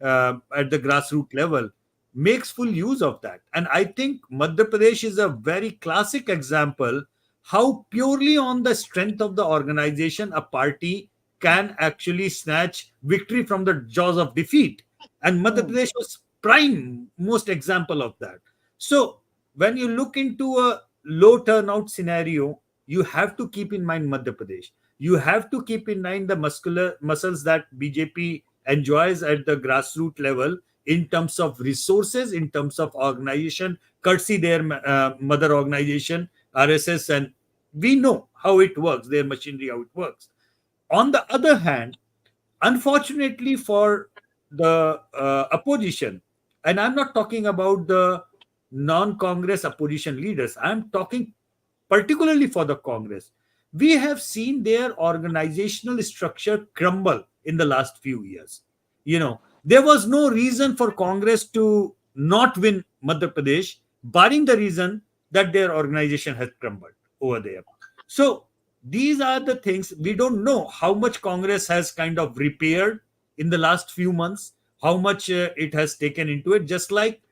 at the grassroots level makes full use of that. And I think Madhya Pradesh is a very classic example how purely on the strength of the organization a party can actually snatch victory from the jaws of defeat. And Madhya Hmm. Pradesh was prime most example of that. So when you look into a low turnout scenario, you have to keep in mind Madhya Pradesh. You have to keep in mind the muscular muscles that BJP enjoys at the grassroots level in terms of resources, in terms of organization, courtesy their mother organization, RSS, and we know how it works, their machinery, how it works. On the other hand, unfortunately for the opposition, and I'm not talking about the non-Congress opposition leaders, I'm talking particularly for the Congress, we have seen their organizational structure crumble in the last few years. There was no reason for Congress to not win Madhya Pradesh, barring the reason that their organization has crumbled over there. So these are the things. We don't know how much Congress has kind of repaired in the last few months, how much it has taken into it. Just like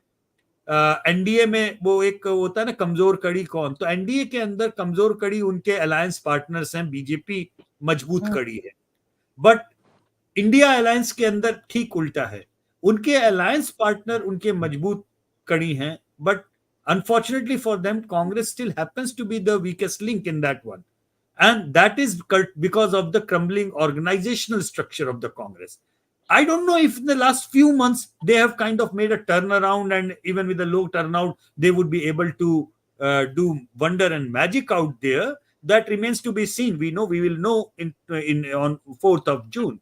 NDA में वो एक होता है ना कमजोर कड़ी कौन, तो एनडीए के अंदर कमजोर कड़ी उनके अलायंस पार्टनर्स हैं, बीजेपी मजबूत Hmm. कड़ी है। बट इंडिया अलायंस के अंदर ठीक उल्टा है, उनके अलायंस पार्टनर उनके मजबूत कड़ी हैं, but unfortunately for them Congress still happens to be the weakest link in that one, and that is because of the crumbling organizational structure of the Congress. I don't know if in the last few months they have kind of made a turnaround, and even with the low turnout, they would be able to do wonder and magic out there. That remains to be seen. We will know in on 4th of June,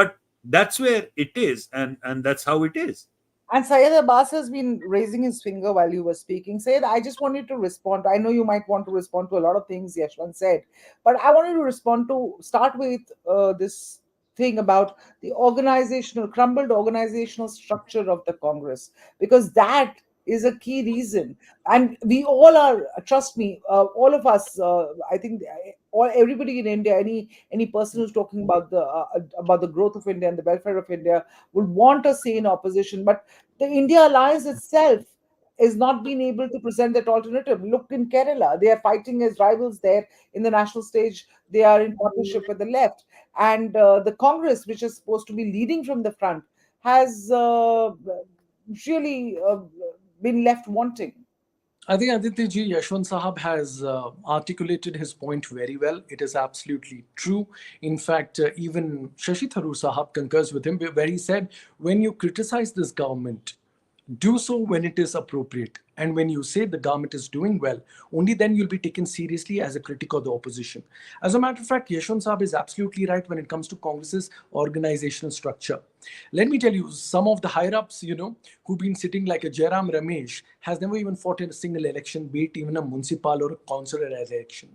but that's where it is, and that's how it is. And Syed Abbas has been raising his finger while you were speaking. Syed, I just wanted to respond. I know you might want to respond to a lot of things Yashwant said, but I wanted to respond to start with this thing about the organizational, crumbled organizational structure of the Congress, because that is a key reason. And we all are, trust me, all of us, I think, all everybody in India, any person who's talking about the growth of India and the welfare of India would want a say in opposition, but the India alliance itself is not being able to present that alternative. Look in Kerala, they are fighting as rivals there in the national stage. They are in partnership with the left, and the Congress, which is supposed to be leading from the front, has really been left wanting. I think Aditya ji, Yashwant Sahab has articulated his point very well. It is absolutely true. In fact, even Shashi Tharoor Sahab concurs with him, where he said, when you criticize this government, do so when it is appropriate. And when you say the government is doing well, only then you'll be taken seriously as a critic of the opposition. As a matter of fact, Yashwant Saab is absolutely right when it comes to Congress's organizational structure. Let me tell you, some of the higher ups, who've been sitting like a Jairam Ramesh, has never even fought in a single election, be it even a municipal or a councillor election.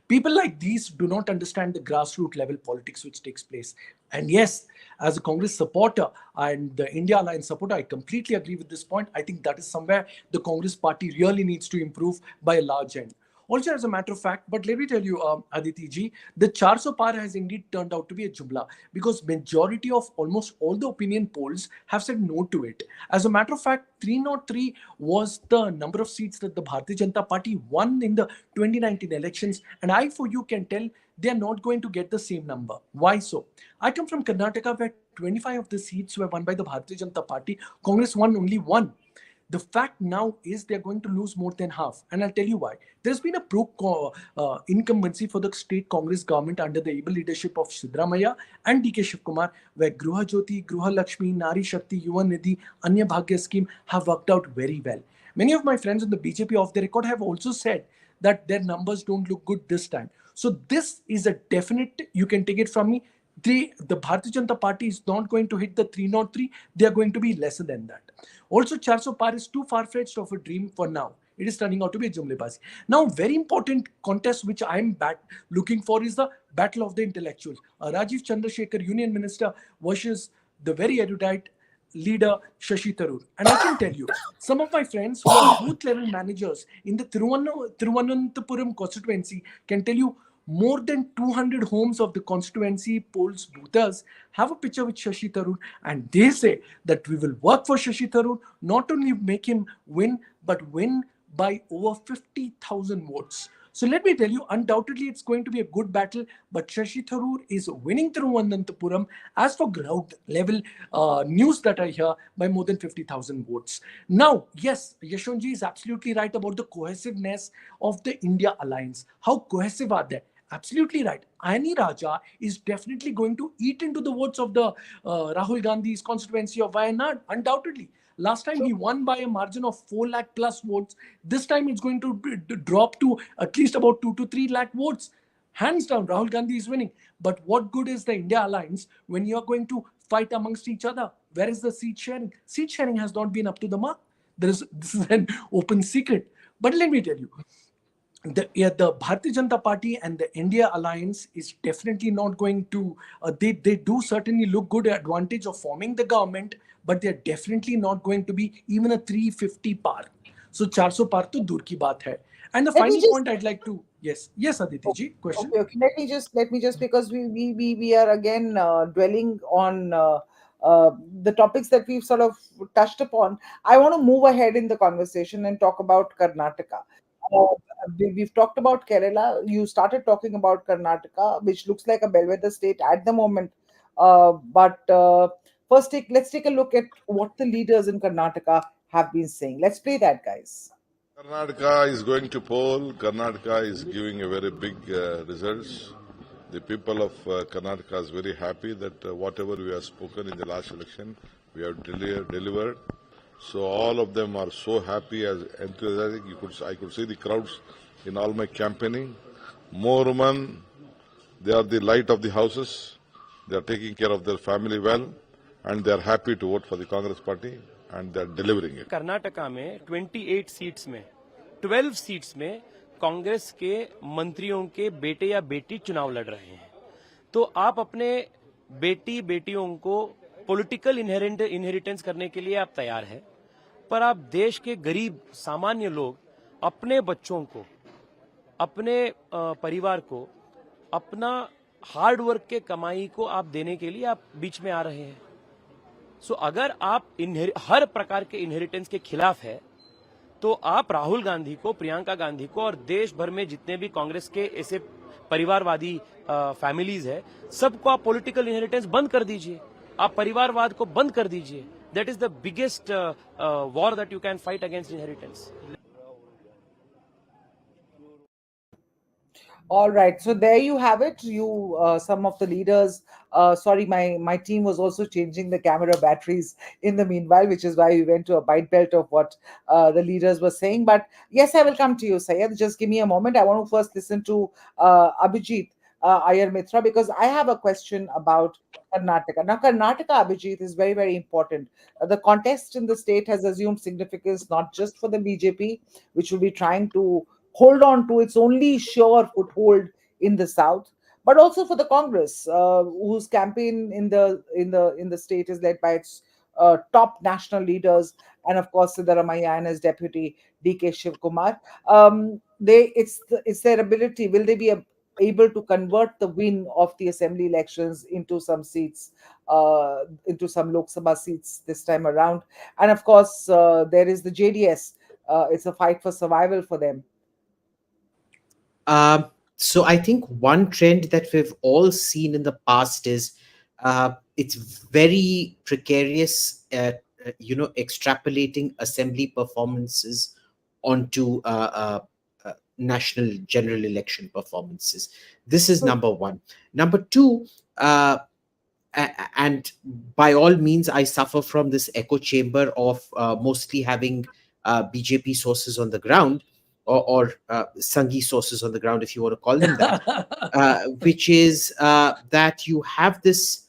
People like these do not understand the grassroots level politics which takes place. And yes, as a Congress supporter and the India Alliance supporter, I completely agree with this point. I think that is somewhere the Congress party really needs to improve by a large end. Also, as a matter of fact, but let me tell you, Aditi ji, the 400 par has indeed turned out to be a jumla, because majority of almost all the opinion polls have said no to it. As a matter of fact, 303 was the number of seats that the Bharatiya Janata Party won in the 2019 elections, and I for you can tell they are not going to get the same number. Why so? I come from Karnataka, where 25 of the seats were won by the Bharatiya Janata Party. Congress won only one. The fact now is they're going to lose more than half. And I'll tell you why. There's been a incumbency for the state Congress government under the able leadership of Sidramaya and DK Shivkumar, where Gruha Jyoti, Gruha Lakshmi, Nari Shakti, Yuva Nidhi, Anya Bhagya scheme have worked out very well. Many of my friends in the BJP off the record have also said that their numbers don't look good this time. So this is a definite, you can take it from me, the Bharatiya Janata Party is not going to hit the 303. They are going to be lesser than that. Also, 400 par is too far-fetched of a dream for now. It is turning out to be a jumlebazi. Now, very important contest which I am looking for is the battle of the intellectuals. Rajiv Chandrasekhar, Union Minister, versus the very erudite leader Shashi Tharoor. And I can tell you, some of my friends who are booth level managers in the Thiruvananthapuram constituency can tell you more than 200 homes of the constituency polls boothers have a picture with Shashi Tharoor, and they say that we will work for Shashi Tharoor, not only make him win, but win by over 50,000 votes. So let me tell you, undoubtedly it's going to be a good battle, but Shashi Tharoor is winning through Thiruvananthapuram as for ground level news that I hear by more than 50,000 votes. Now, yes, Yashwanji is absolutely right about the cohesiveness of the India alliance. How cohesive are they? Absolutely right. Ani Raja is definitely going to eat into the votes of the Rahul Gandhi's constituency of Wayanad, undoubtedly. Last time he won by a margin of 4 lakh plus votes. This time it's going to drop to at least about 2 to 3 lakh votes. Hands down, Rahul Gandhi is winning. But what good is the India alliance when you're going to fight amongst each other? Where is the seat sharing? Seat sharing has not been up to the mark. This is an open secret. But let me tell you, the Bharatiya Janata Party and the India Alliance is definitely not going to, they do certainly look good advantage of forming the government, but they're definitely not going to be even a 350 par. So 400 par to dur ki baat hai. And the Let me final just point I'd like to, yes, Aditi ji, question. Okay. Let me just because we are again dwelling on the topics that we've sort of touched upon, I want to move ahead in the conversation and talk about Karnataka. Uh, we've talked about Kerala. You started talking about Karnataka, which looks like a bellwether state at the moment. But first, let's take a look at what the leaders in Karnataka have been saying. Let's play that, guys. Karnataka is going to poll. Karnataka is giving a very big results. The people of Karnataka is very happy that whatever we have spoken in the last election, we have delivered. So all of them are so happy as enthusiastic. I could see the crowds in all my campaigning. More women, they are the light of the houses. They are taking care of their family well, and they are happy to vote for the Congress party, and they are delivering it. Karnataka में 28 seats में 12 seats में कांग्रेस के मंत्रियों के बेटे या बेटी चुनाव लड़ रहे हैं। तो आप अपने बेटी बेटियों को पॉलिटिकल इनहेरिटेंस करने के लिए आप तैयार हैं, पर आप देश के गरीब सामान्य लोग अपने बच्चों को, अपने परिवार को, अपना हार्ड वर्क के कमाई को आप देने के लिए आप बीच में आ रहे हैं। सो अगर आप हर प्रकार के इनहेरिटेंस के खिलाफ है, तो आप राहुल गांधी को, प्रियंका गांधी को और देश भर में जितने भी कांग्रेस के ऐसे परिवारवादी फैमिलीज है, सबको आप पॉलिटिकल इनहेरिटेंस बंद कर दीजिए, आप परिवारवाद को बंद कर दीजिए। That is the biggest war that you can fight against inheritance. All right, so there you have it. You, some of the leaders. Sorry, my team was also changing the camera batteries in the meanwhile, which is why we went to a bite belt of what the leaders were saying. But yes, I will come to you, Sayed. Just give me a moment. I want to first listen to Abhijit Iyer Mitra, because I have a question about Karnataka. Now, Karnataka, Abhijit, is very, very important. The contest in the state has assumed significance not just for the BJP, which will be trying to hold on to its only sure foothold in the south, but also for the Congress, whose campaign in the state is led by its top national leaders, and of course Siddharamaiah and his deputy DK Shivkumar. It's their ability. Will they be able to convert the win of the assembly elections into some seats, into some Lok Sabha seats this time around? And of course, there is the JDS. It's a fight for survival for them. So I think one trend that we've all seen in the past is it's very precarious at extrapolating assembly performances onto national general election performances. This is number one. Number two, and by all means, I suffer from this echo chamber of mostly having BJP sources on the ground, or Sanghi sources on the ground, if you want to call them that, which is that you have this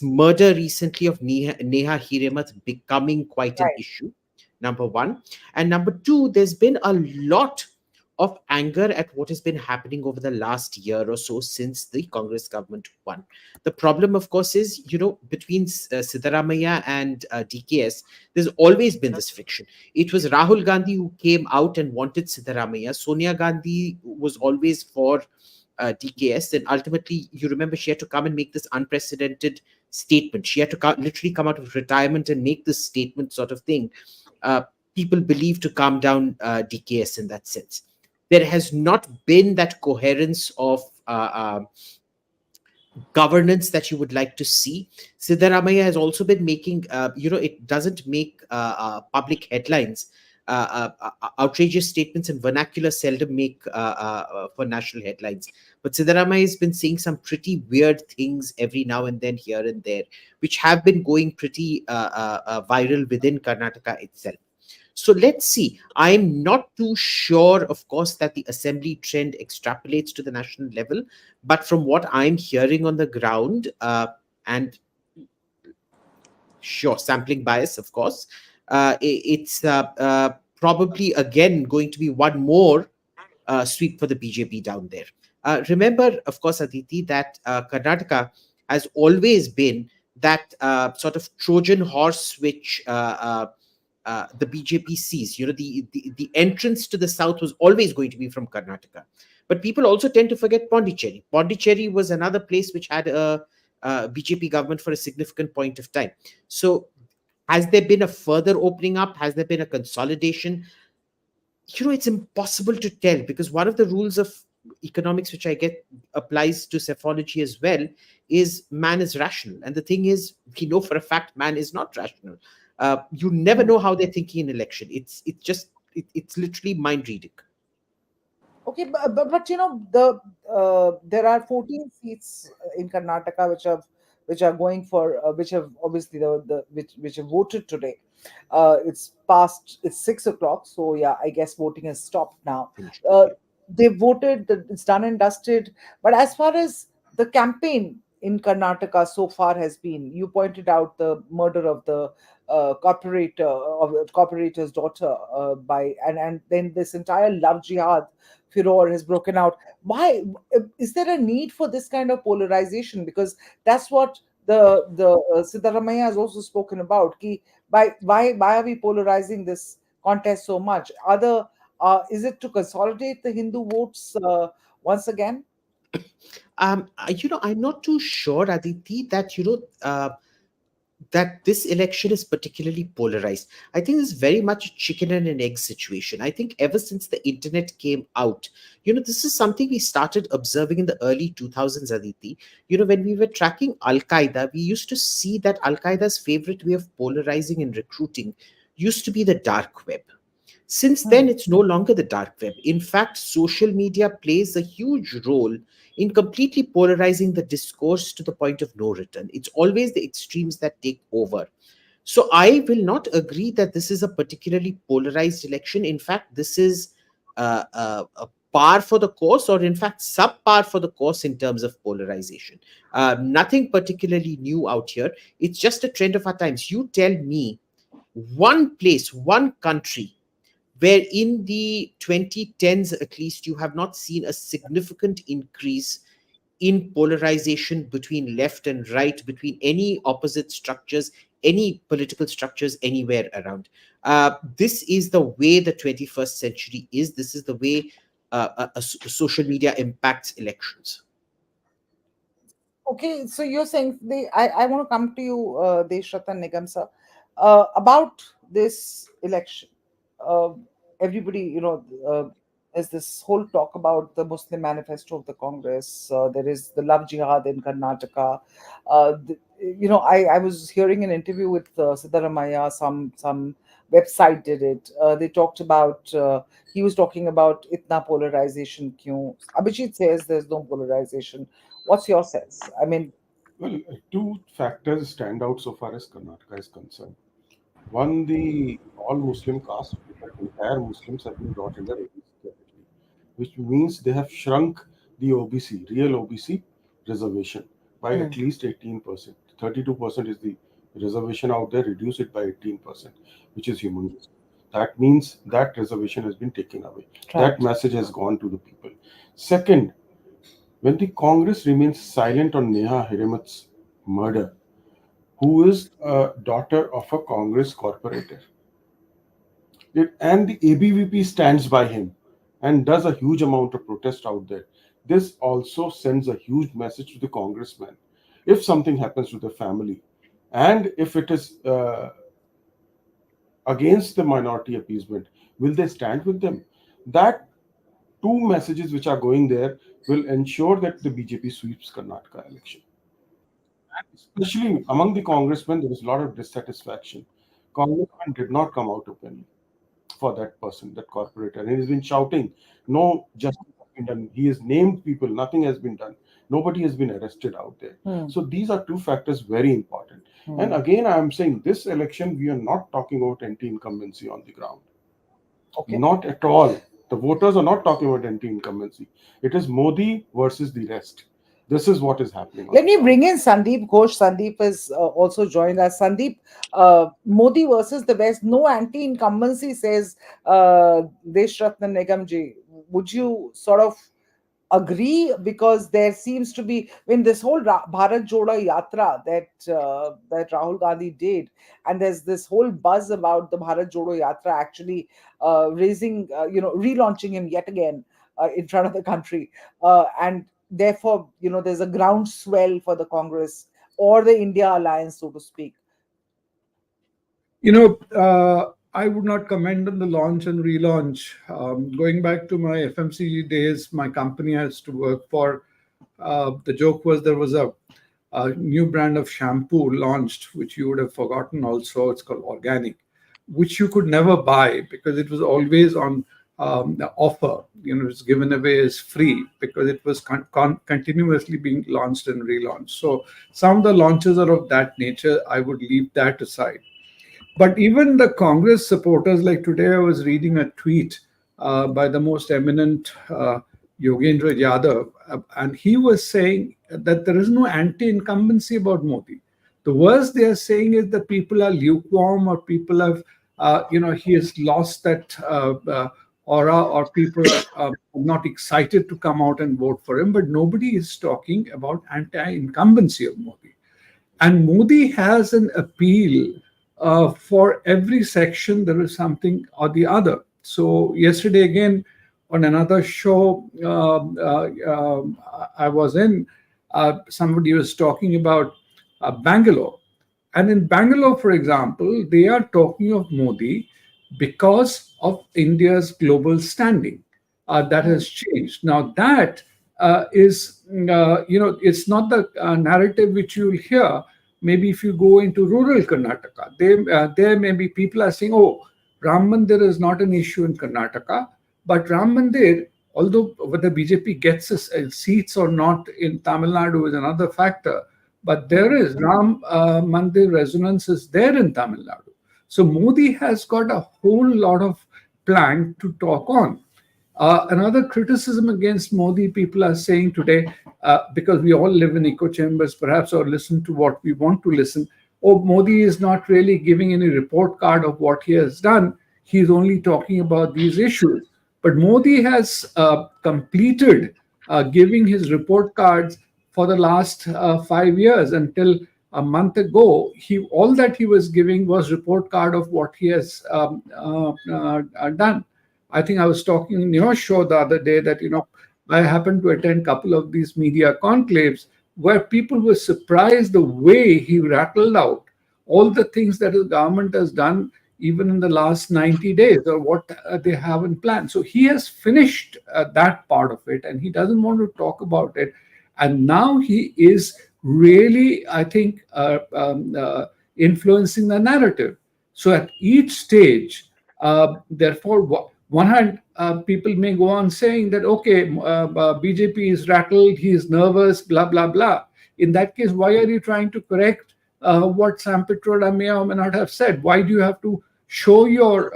murder recently of Neha Hiremat becoming quite an issue, number one. And number two, there's been a lot of anger at what has been happening over the last year or so since the Congress government won. The problem, of course, is, between Siddharamaiah and DKS, there's always been this friction. It was Rahul Gandhi who came out and wanted Siddharamaiah. Sonia Gandhi was always for DKS. And ultimately, you remember, she had to come and make this unprecedented statement. She had to literally come out of retirement and make this statement sort of thing. People believe to calm down DKS in that sense. There has not been that coherence of governance that you would like to see. Siddharamaiah has also been making, it doesn't make public headlines. Outrageous statements and vernacular seldom make for national headlines. But Siddharamaiah has been saying some pretty weird things every now and then, here and there, which have been going pretty viral within Karnataka itself. So let's see. I'm not too sure, of course, that the assembly trend extrapolates to the national level. But from what I'm hearing on the ground, and sure, sampling bias, of course, it's probably again going to be one more sweep for the BJP down there. Remember, of course, Aditi, that Karnataka has always been that sort of Trojan horse which the BJP sees. The entrance to the south was always going to be from Karnataka. But people also tend to forget Pondicherry. Pondicherry was another place which had a BJP government for a significant point of time. So, has there been a further opening up? Has there been a consolidation? It's impossible to tell, because one of the rules of economics, which I get applies to psephology as well, is man is rational. And the thing is, we know for a fact man is not rational. You never know how they're thinking in election. It's literally mind reading. Okay, but there are 14 seats in Karnataka which are going for which have obviously the which have voted today. It's 6 o'clock, so yeah, I guess voting has stopped now. Finished. Uh, they voted, it's done and dusted. But as far as the campaign in Karnataka so far has been, you pointed out the murder of the corporator's daughter by and then this entire love jihad furor has broken out. Why is there a need for this kind of polarization? Because that's what the Siddharamaiah has also spoken about. Ki, why are we polarizing this contest so much? Is it to consolidate the Hindu votes once again? I'm not too sure, Aditi, that this election is particularly polarized. I think this is very much a chicken and an egg situation. I think ever since the internet came out, this is something we started observing in the early 2000s, Aditi. When we were tracking Al Qaeda, we used to see that Al Qaeda's favorite way of polarizing and recruiting used to be the dark web. Since then, Hmm. it's no longer the dark web. In fact, social media plays a huge role in completely polarizing the discourse to the point of no return. It's always the extremes that take over. So I will not agree that this is a particularly polarized election. In fact, this is a par for the course, or in fact, subpar for the course in terms of polarization. Nothing particularly new out here. It's just a trend of our times. You tell me one place, one country where in the 2010s at least you have not seen a significant increase in polarization between left and right, between any opposite structures, any political structures anywhere around. This is the way the 21st century is. This is the way social media impacts elections. Okay, so you're saying I want to come to you, Deshratan Nigam sir, about this election. Uh, Everybody, there's this whole talk about the Muslim manifesto of the Congress. There is the love jihad in Karnataka. I was hearing an interview with Siddharamaiah. Some website did it. They talked about. He was talking about itna polarization. Kyun? Abhijit says there's no polarization. What's your sense? I mean, Well, two factors stand out so far as Karnataka is concerned. One, the all Muslim caste, that entire Muslims have been brought under OBC category, which means they have shrunk the OBC, real OBC reservation by hmm, at least 18%. 32% is the reservation out there, reduce it by 18%, which is humongous. That means that reservation has been taken away. right. That message has gone to the people. Second, when the Congress remains silent on Neha Hiremat's murder, who is a daughter of a Congress corporator, and the ABVP stands by him and does a huge amount of protest out there. This also sends a huge message to the congressman. If something happens to the family, and if it is against the minority appeasement, will they stand with them? That two messages which are going there will ensure that the BJP sweeps Karnataka election. Especially among the congressmen, there is a lot of dissatisfaction. Congressman did not come out openly for that person, that corporator. And he's been shouting, no justice has been done. He has named people, nothing has been done. Nobody has been arrested out there. Hmm, So these are two factors very important. And hmm. again, I am saying this election, we are not talking about anti-incumbency on the ground. Okay. Not at all. The voters are not talking about anti-incumbency. It is Modi versus the rest. This is what is happening on Let the me ground. bring in Sandeep Ghosh. Sandeep is also joined us. Sandeep, Modi versus the West. No anti-incumbency, says Deshratna Nigamji. Would you sort of agree? Because there seems to be in this whole Bharat Jodo Yatra that Rahul Gandhi did, and there's this whole buzz about the Bharat Jodo Yatra actually relaunching him yet again in front of the country, and therefore, there's a groundswell for the Congress or the India alliance, so to speak. I would not comment on the launch and relaunch. Going back to my FMCG days, my company I used to work for, the joke was there was a new brand of shampoo launched, which you would have forgotten also. It's called Organic, which you could never buy because it was always on the offer. It's given away as free because it was continuously being launched and relaunched. So some of the launches are of that nature. I would leave that aside. But even the Congress supporters, like today, I was reading a tweet by the most eminent Yogendra Yadav, and he was saying that there is no anti-incumbency about Modi. The worst they are saying is that people are lukewarm, or people have, he has lost that aura, or people are not excited to come out and vote for him. But nobody is talking about anti-incumbency of Modi. And Modi has an appeal for every section. There is something or the other. So yesterday again on another show I was in, somebody was talking about Bangalore. And in Bangalore, for example, they are talking of Modi because of India's global standing. That has changed. Now, that it's not the narrative which you'll hear. Maybe if you go into rural Karnataka, there may be people are saying, oh, Ram Mandir is not an issue in Karnataka, but Ram Mandir, although whether BJP gets seats or not in Tamil Nadu is another factor, but there is Ram Mandir resonance is there in Tamil Nadu. So Modi has got a whole lot of plan to talk on. Another criticism against Modi, people are saying today, because we all live in echo chambers, perhaps, or listen to what we want to listen. Oh, Modi is not really giving any report card of what he has done. He's only talking about these issues. But Modi has completed giving his report cards for the last 5 years. Until a month ago, all that he was giving was report card of what he has done. I think I was talking in your show the other day that, I happened to attend a couple of these media conclaves where people were surprised the way he rattled out all the things that his government has done even in the last 90 days, or what they have in plan. So he has finished that part of it, and he doesn't want to talk about it. And now he is really, I think, influencing the narrative. So at each stage, therefore, one hand, people may go on saying that, okay, BJP is rattled, he is nervous, blah, blah, blah. In that case, why are you trying to correct what Sam Pitroda may or may not have said? Why do you have to show your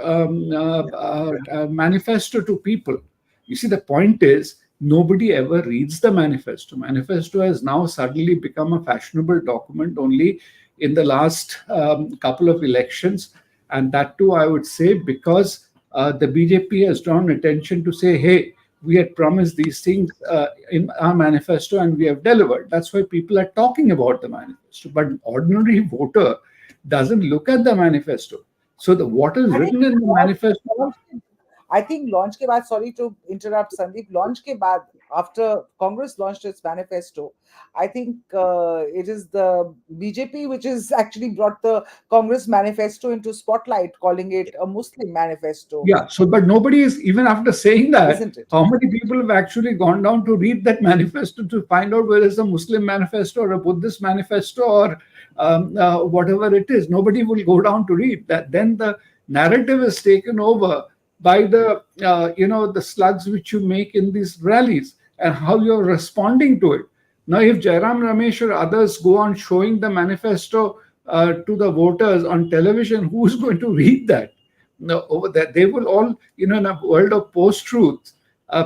manifesto to people? You see, the point is, nobody ever reads the manifesto. Manifesto has now suddenly become a fashionable document only in the last couple of elections. And that too, I would say, because the BJP has drawn attention to say, hey, we had promised these things in our manifesto and we have delivered. That's why people are talking about the manifesto. But an ordinary voter doesn't look at the manifesto. So what is written in the manifesto? I think launch ke baad, sorry to interrupt, Sandeep, launch ke baad, after Congress launched its manifesto, I think it is the BJP which has actually brought the Congress manifesto into spotlight, calling it a Muslim manifesto. Yeah, so but nobody is, even after saying that, Isn't it? how many people have actually gone down to read that manifesto to find out whether it's a Muslim manifesto or a Buddhist manifesto or whatever it is? Nobody will go down to read that. Then the narrative is taken over by the the slugs which you make in these rallies and how you're responding to it. Now, if Jairam Ramesh or others go on showing the manifesto to the voters on television, who's going to read that? No, over there, they will all, in a world of post-truth,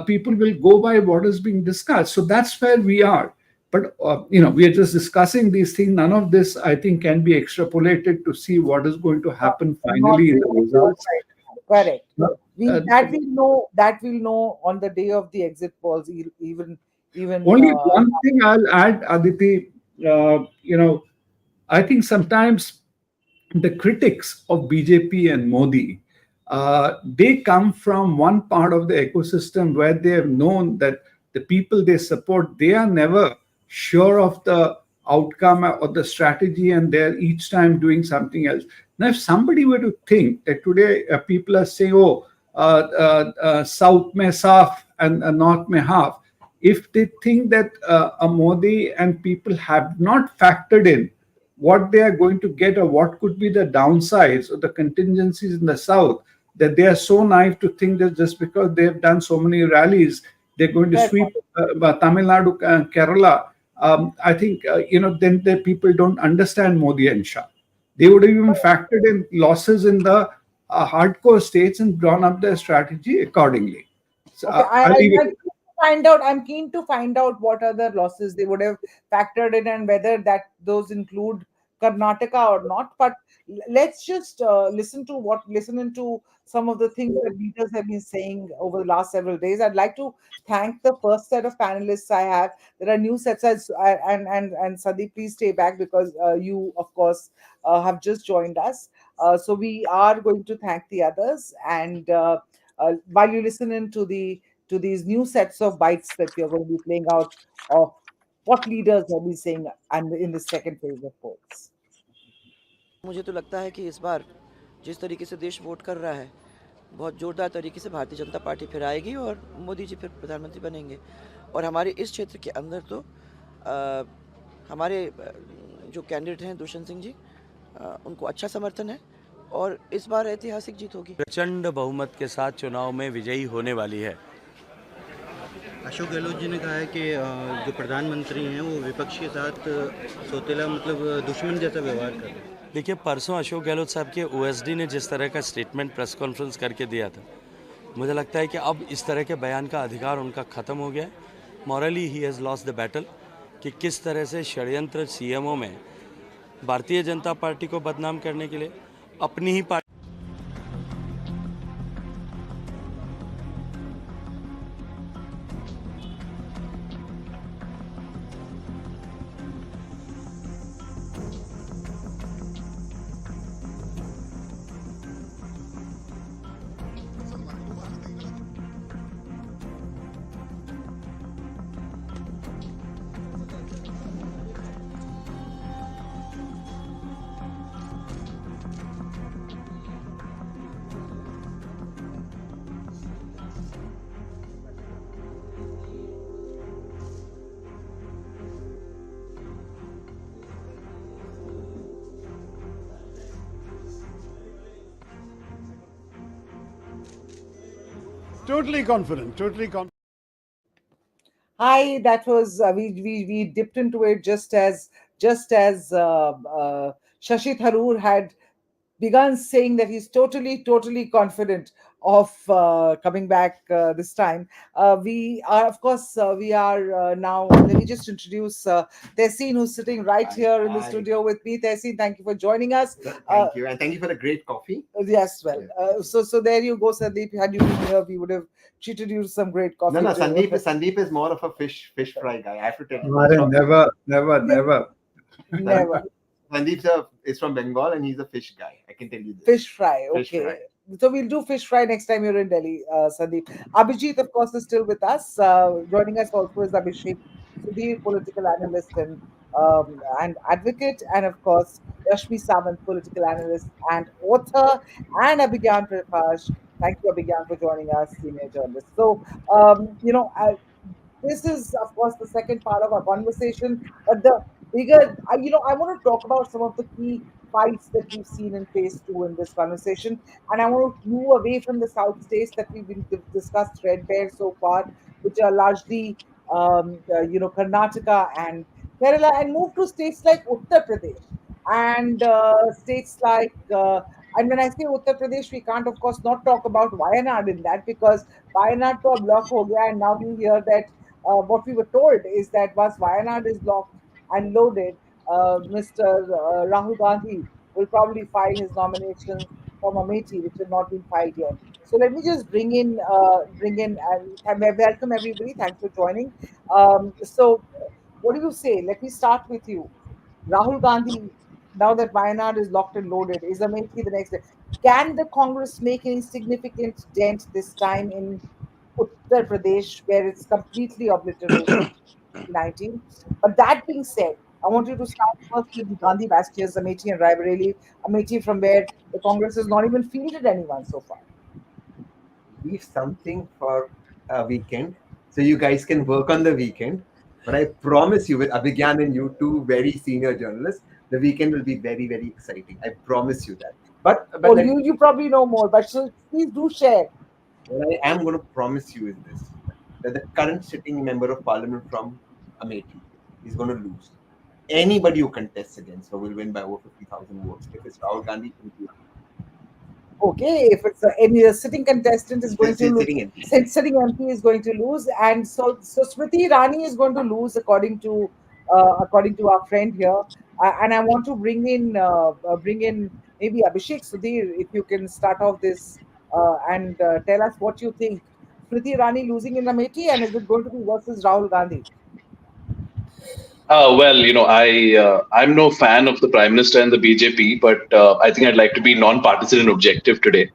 people will go by what is being discussed. So that's where we are. But, we are just discussing these things. None of this, I think, can be extrapolated to see what is going to happen finally in the results. Correct. That we'll know on the day of the exit polls. Even only one thing I'll add, Aditi. I think sometimes the critics of BJP and Modi, they come from one part of the ecosystem where they have known that the the people they support, they are never sure of the outcome or the strategy, and they're each time doing something else. Now, if somebody were to think that today people are saying, oh, South mein saaf and North mein half, if they think that a Modi and people have not factored in what they are going to get or what could be the downsides or the contingencies in the South, that they are so naive to think that just because they've done so many rallies, they're going to Fair point. sweep Tamil Nadu, Kerala. I think, then the people don't understand Modi and Shah. They would have even factored in losses in the hardcore states and drawn up their strategy accordingly. So, Okay, I'll leave it. I'm keen to find out. I'm keen to find out what other losses they would have factored in and whether that those include Karnataka or not. But let's just listen into some of the things that leaders have been saying over the last several days. I'd like to thank the first set of panelists I have. There are new sets, and Sandeep, please stay back because you, of course, have just joined us. So we are going to thank the others and. While you listen into to these new sets of bites that we are going to be playing out of what leaders have been saying and in the second phase of polls. मुझे तो लगता है कि इस बार जिस तरीके से देश वोट कर रहा है, बहुत ज़ोरदार तरीके से भारतीय जनता पार्टी फिर आएगी और मोदी जी फिर प्रधानमंत्री बनेंगे। और हमारे इस क्षेत्र के अंदर तो हमारे जो कैंडिडेट हैं दुष्यंत सिंह जी, उनको अच्छा समर्थन है और इस बार ऐतिहासिक जीत होगी। प्रचंड बहुमत के साथ चुनाव में विजयी होने वाली है। अशोक गहलोत जी ने कहा है कि जो प्रधानमंत्री हैं वो विपक्ष के साथ सौतेला मतलब दुश्मन जैसा व्यवहार कर रहे हैं। देखिए, परसों अशोक गहलोत साहब के ओएसडी ने जिस तरह का स्टेटमेंट प्रेस कॉन्फ्रेंस करके दिया था, मुझे लगता है कि अब इस तरह के बयान का अधिकार उनका ख़त्म हो गया है। Morally he has lost the battle कि किस तरह से षड्यंत्र सीएमओ में भारतीय जनता पार्टी को बदनाम करने के लिए अपनी ही party Totally confident, totally confident. Hi, that was we dipped into it just as Shashi Tharoor had begun saying that he's totally confident of coming back this time. We are, of course, we are now. Let me just introduce Tehseen, who's sitting right here in the studio with me. Tehseen, thank you for joining us. Thank you, and thank you for the great coffee. Yes, well, so there you go, Sandeep. Had you been here, we would have treated you to some great coffee. No, too. Sandeep is more of a fish fry guy. I have to tell you. Never. Never. Sandeep is from Bengal and he's a fish guy. I can tell you this. Fish fry, Fish okay. fry. So we'll do fish fry next time you're in Delhi, Sandeep. Abhijit, of course, is still with us. Joining us also is Abhishek Sudhir, political analyst and advocate, and of course, Rashmi Samant, political analyst and author, and Abhigyan Prakash. Thank you, Abhigyan, for joining us, senior journalist. So, this is, of course, the second part of our conversation. But the bigger, I want to talk about some of the key fights that we've seen in phase two in this conversation. And I want to move away from the South states that we've been discussed threadbare so far, which are largely, Karnataka and Kerala, and move to states like Uttar Pradesh and states like, and when I say Uttar Pradesh, we can't, of course, not talk about Wayanad in that because Wayanad to a block ho gaya, and now we hear that what we were told is that once Wayanad is locked and loaded, Mr. Rahul Gandhi will probably file his nominations from Amethi, which have not been filed yet. So let me just bring in, and welcome everybody. Thanks for joining. What do you say? Let me start with you. Rahul Gandhi, now that Wayanad is locked and loaded, is Amethi the next day? Can the Congress make any significant dent this time in Uttar Pradesh, where it's completely obliterated 2019. But that being said, I want you to start first with the Gandhi bastions, Amethi and Raebareli. Amethi, from where the Congress has not even fielded anyone so far. Leave something for a weekend so you guys can work on the weekend. But I promise you, with Abhigyan and you, two very senior journalists, the weekend will be very, very exciting. I promise you that. But Oh, let you probably know more, but so please do share. what I am going to promise you is this: that the current sitting member of parliament from Amethi is going to lose. Anybody who contests against her will win by over 50,000 votes. If it's Rahul Gandhi, Okay, if it's any sitting contestant is going to lose, sitting MP. sitting MP is going to lose, and so Smriti Irani is going to lose according to our friend here. And I want to bring in maybe Abhishek Sudhir, if you can start off this and tell us what you think. Smriti Irani losing in Amethi, and is it going to be versus Rahul Gandhi? Well, I'm no fan of the Prime Minister and the BJP, but I think I'd like to be non-partisan and objective today.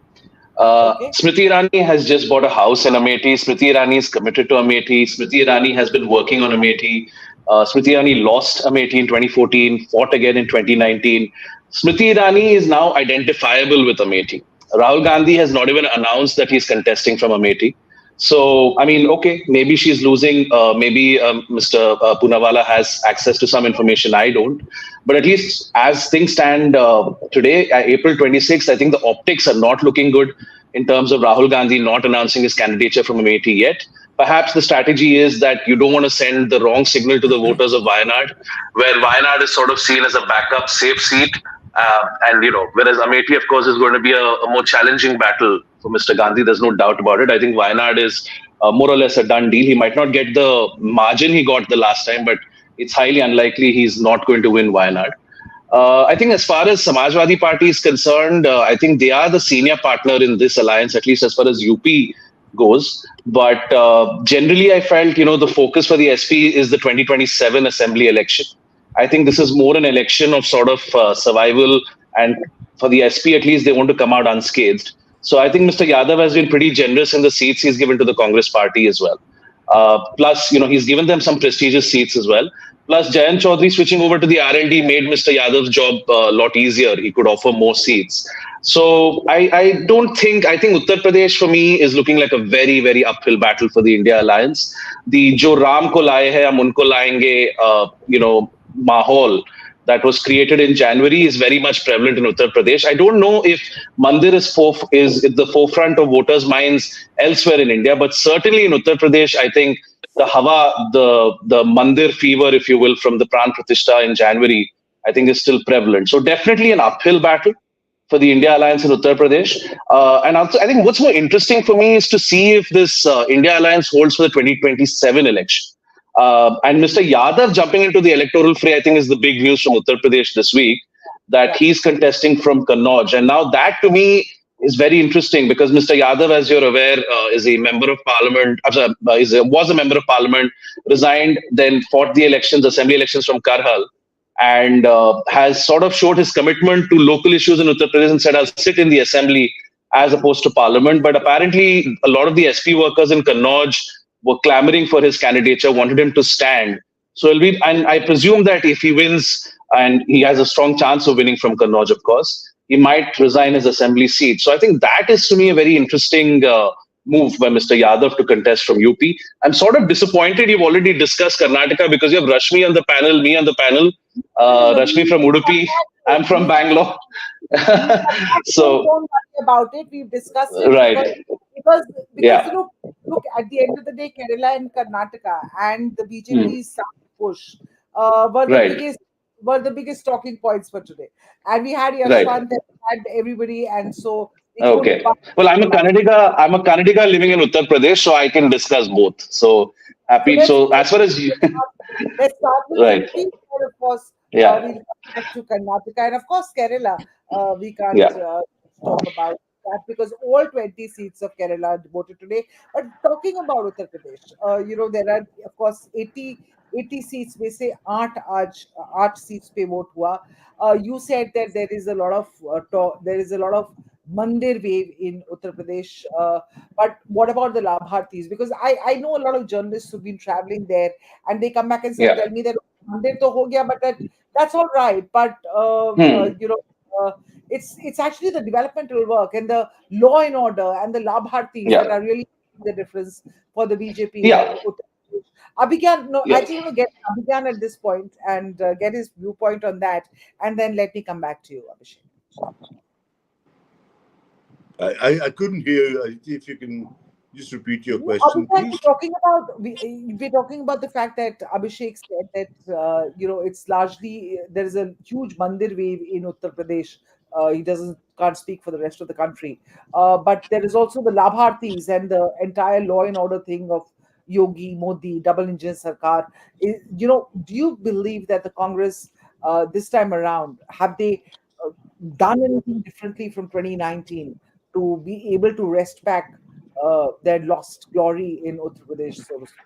Okay. Smriti Irani has just bought a house in Amethi. Smriti Irani is committed to Amethi. Smriti Irani has been working on Amethi. Smriti Irani lost Amethi in 2014, fought again in 2019. Smriti Irani is now identifiable with Amethi. Rahul Gandhi has not even announced that he's contesting from Amethi. So, I mean, okay, maybe she's losing. Maybe Mr. Poonawala has access to some information I don't. But at least as things stand today, April 26th, I think the optics are not looking good in terms of Rahul Gandhi not announcing his candidature from Amethi yet. Perhaps the strategy is that you don't want to send the wrong signal to the voters of Wayanad, where Wayanad is sort of seen as a backup safe seat. Whereas Amethi, of course, is going to be a more challenging battle for Mr. Gandhi. There's no doubt about it. I think Wayanad is more or less a done deal. He might not get the margin he got the last time, but it's highly unlikely he's not going to win Wayanad. I think as far as Samajwadi Party is concerned, I think they are the senior partner in this alliance, at least as far as UP goes. But generally, I felt, the focus for the SP is the 2027 assembly election. I think this is more an election of sort of survival, and for the SP at least, they want to come out unscathed. So I think Mr. Yadav has been pretty generous in the seats he's given to the Congress party as well. Plus, he's given them some prestigious seats as well. Plus, Jayant Chaudhary switching over to the R&D made Mr. Yadav's job a lot easier. He could offer more seats. So I think Uttar Pradesh for me is looking like a very, very uphill battle for the India alliance. The Jo Ram ko laaye hai, hum unko laayenge, mahol that was created in January is very much prevalent in Uttar Pradesh. I don't know if Mandir is at the forefront of voters' minds elsewhere in India, but certainly in Uttar Pradesh, I think the Hawa, the Mandir fever, if you will, from the Pran Pratishtha in January, I think is still prevalent. So definitely an uphill battle for the India Alliance in Uttar Pradesh. And also, I think what's more interesting for me is to see if this India Alliance holds for the 2027 election. And Mr. Yadav jumping into the electoral fray, I think, is the big news from Uttar Pradesh this week, that he's contesting from Kannauj. And now that to me is very interesting because Mr. Yadav, as you're aware, is a member of parliament, was a member of parliament, resigned, then fought the elections, assembly elections from Karhal, and has sort of showed his commitment to local issues in Uttar Pradesh and said, I'll sit in the assembly as opposed to parliament. But apparently, a lot of the SP workers in Kannauj were clamoring for his candidature, wanted him to stand. So and I presume that if he wins, and he has a strong chance of winning from Kannauj, of course, he might resign his assembly seat. So I think that is to me a very interesting move by Mr. Yadav to contest from UP. I'm sort of disappointed you've already discussed Karnataka because you have Rashmi on the panel, me on the panel, Rashmi from Udupi, I'm from Bangalore. So don't worry about it. We've discussed it right. because Yeah. look, at the end of the day, Kerala and Karnataka and the BJP's push were the biggest talking points for today. And we had Yashwant, had everybody, and so okay. Well, I'm a Kannadiga living in Uttar Pradesh, so I can discuss both. So happy. So as far as you, let's start with right. MP, and of course, yeah, we'll come back to Karnataka, and of course Kerala. We can't talk about that because all 20 seats of Kerala are voted today. But talking about Uttar Pradesh, there are of course 80 seats में से 8 seats पे vote हुआ. You said that there is a lot of mandir wave in Uttar Pradesh. But what about the Labhartis? Because I know a lot of journalists who've been traveling there, and they come back and Yeah. tell me that mandir to ho gaya, but that's all right. But Hmm. it's actually the developmental work and the law and order and the Labhartis that Yeah. are really making the difference for the BJP in Yeah. Uttar Pradesh. Abhigyan, no, I Yeah. just want to get Abhigyan at this point and get his viewpoint on that, and then let me come back to you, Abhishek. I couldn't hear you. If you can just repeat your No, question, Abhishek, please. we're talking about the fact that Abhishek said that it's largely there is a huge mandir wave in Uttar Pradesh. He doesn't can't speak for the rest of the country, but there is also the Labhartis and the entire law and order thing of Yogi Modi double engine sarkar. Do you believe that the Congress this time around have they uh, done anything differently from 2019 to be able to wrest back their lost glory in Uttar Pradesh, so to speak?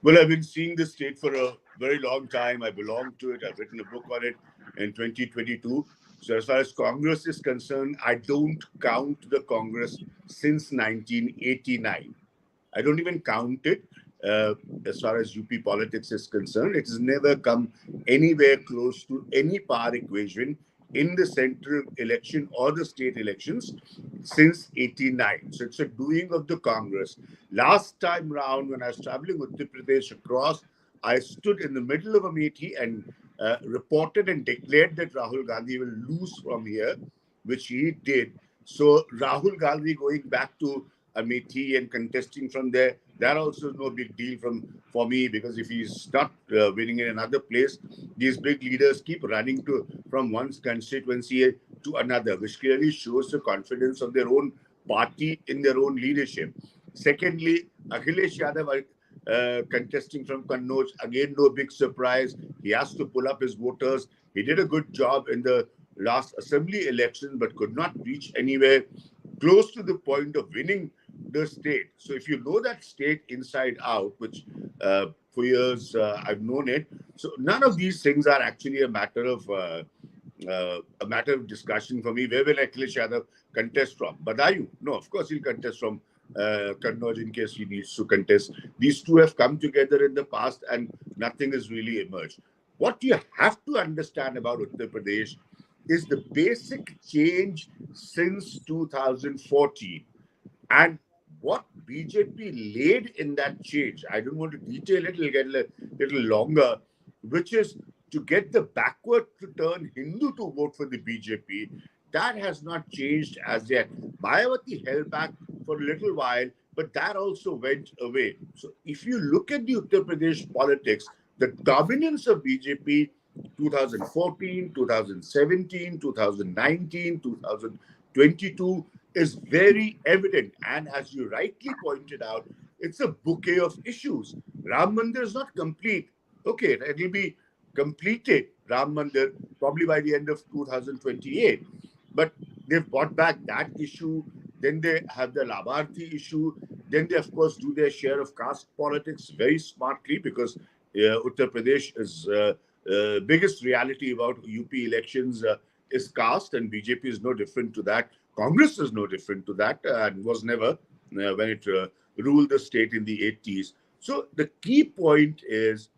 Well, I've been seeing this state for a very long time. I belong to it. I've written a book on it in 2022. So, as far as Congress is concerned, I don't count the Congress since 1989. I don't even count it uh, as far as UP politics is concerned. It has never come anywhere close to any power equation in the central election or the state elections since 89. So it's a doing of the Congress. Last time round, when I was traveling Uttar Pradesh across, I stood in the middle of Amethi and reported and declared that Rahul Gandhi will lose from here, which he did. So Rahul Gandhi going back to Amethi and contesting from there, that also is no big deal for me, because if he's not winning in another place, these big leaders keep running to from one constituency to another, which clearly shows the confidence of their own party in their own leadership. Secondly, Akhilesh Yadav contesting from Kannauj, again, no big surprise. He has to pull up his voters. He did a good job in the last assembly election, but could not reach anywhere close to the point of winning the state. So if you know that state inside out, which for years I've known it, so none of these things are actually a matter of discussion for me. Where will Akhilesh Yadav contest from? Badayu? No, of course he'll contest from Kannauj in case he needs to contest. These two have come together in the past and nothing has really emerged. What you have to understand about Uttar Pradesh is the basic change since 2014. And what BJP laid in that change, I don't want to detail it, it'll get a little longer, which is to get the backward to turn Hindu to vote for the BJP. That has not changed as yet. Mayawati held back for a little while, but that also went away. So if you look at the Uttar Pradesh politics, the dominance of BJP 2014, 2017, 2019, 2022 is very evident. And as you rightly pointed out, it's a bouquet of issues. Ram Mandir is not complete. Okay, it will be completed, Ram Mandir, probably by the end of 2028. But they've brought back that issue. Then they have the Labharthi issue. Then they, of course, do their share of caste politics very smartly, because Uttar Pradesh is biggest reality about UP elections is caste, and BJP is no different to that. Congress is no different to that, and was never when it ruled the state in the 80s. So the key point is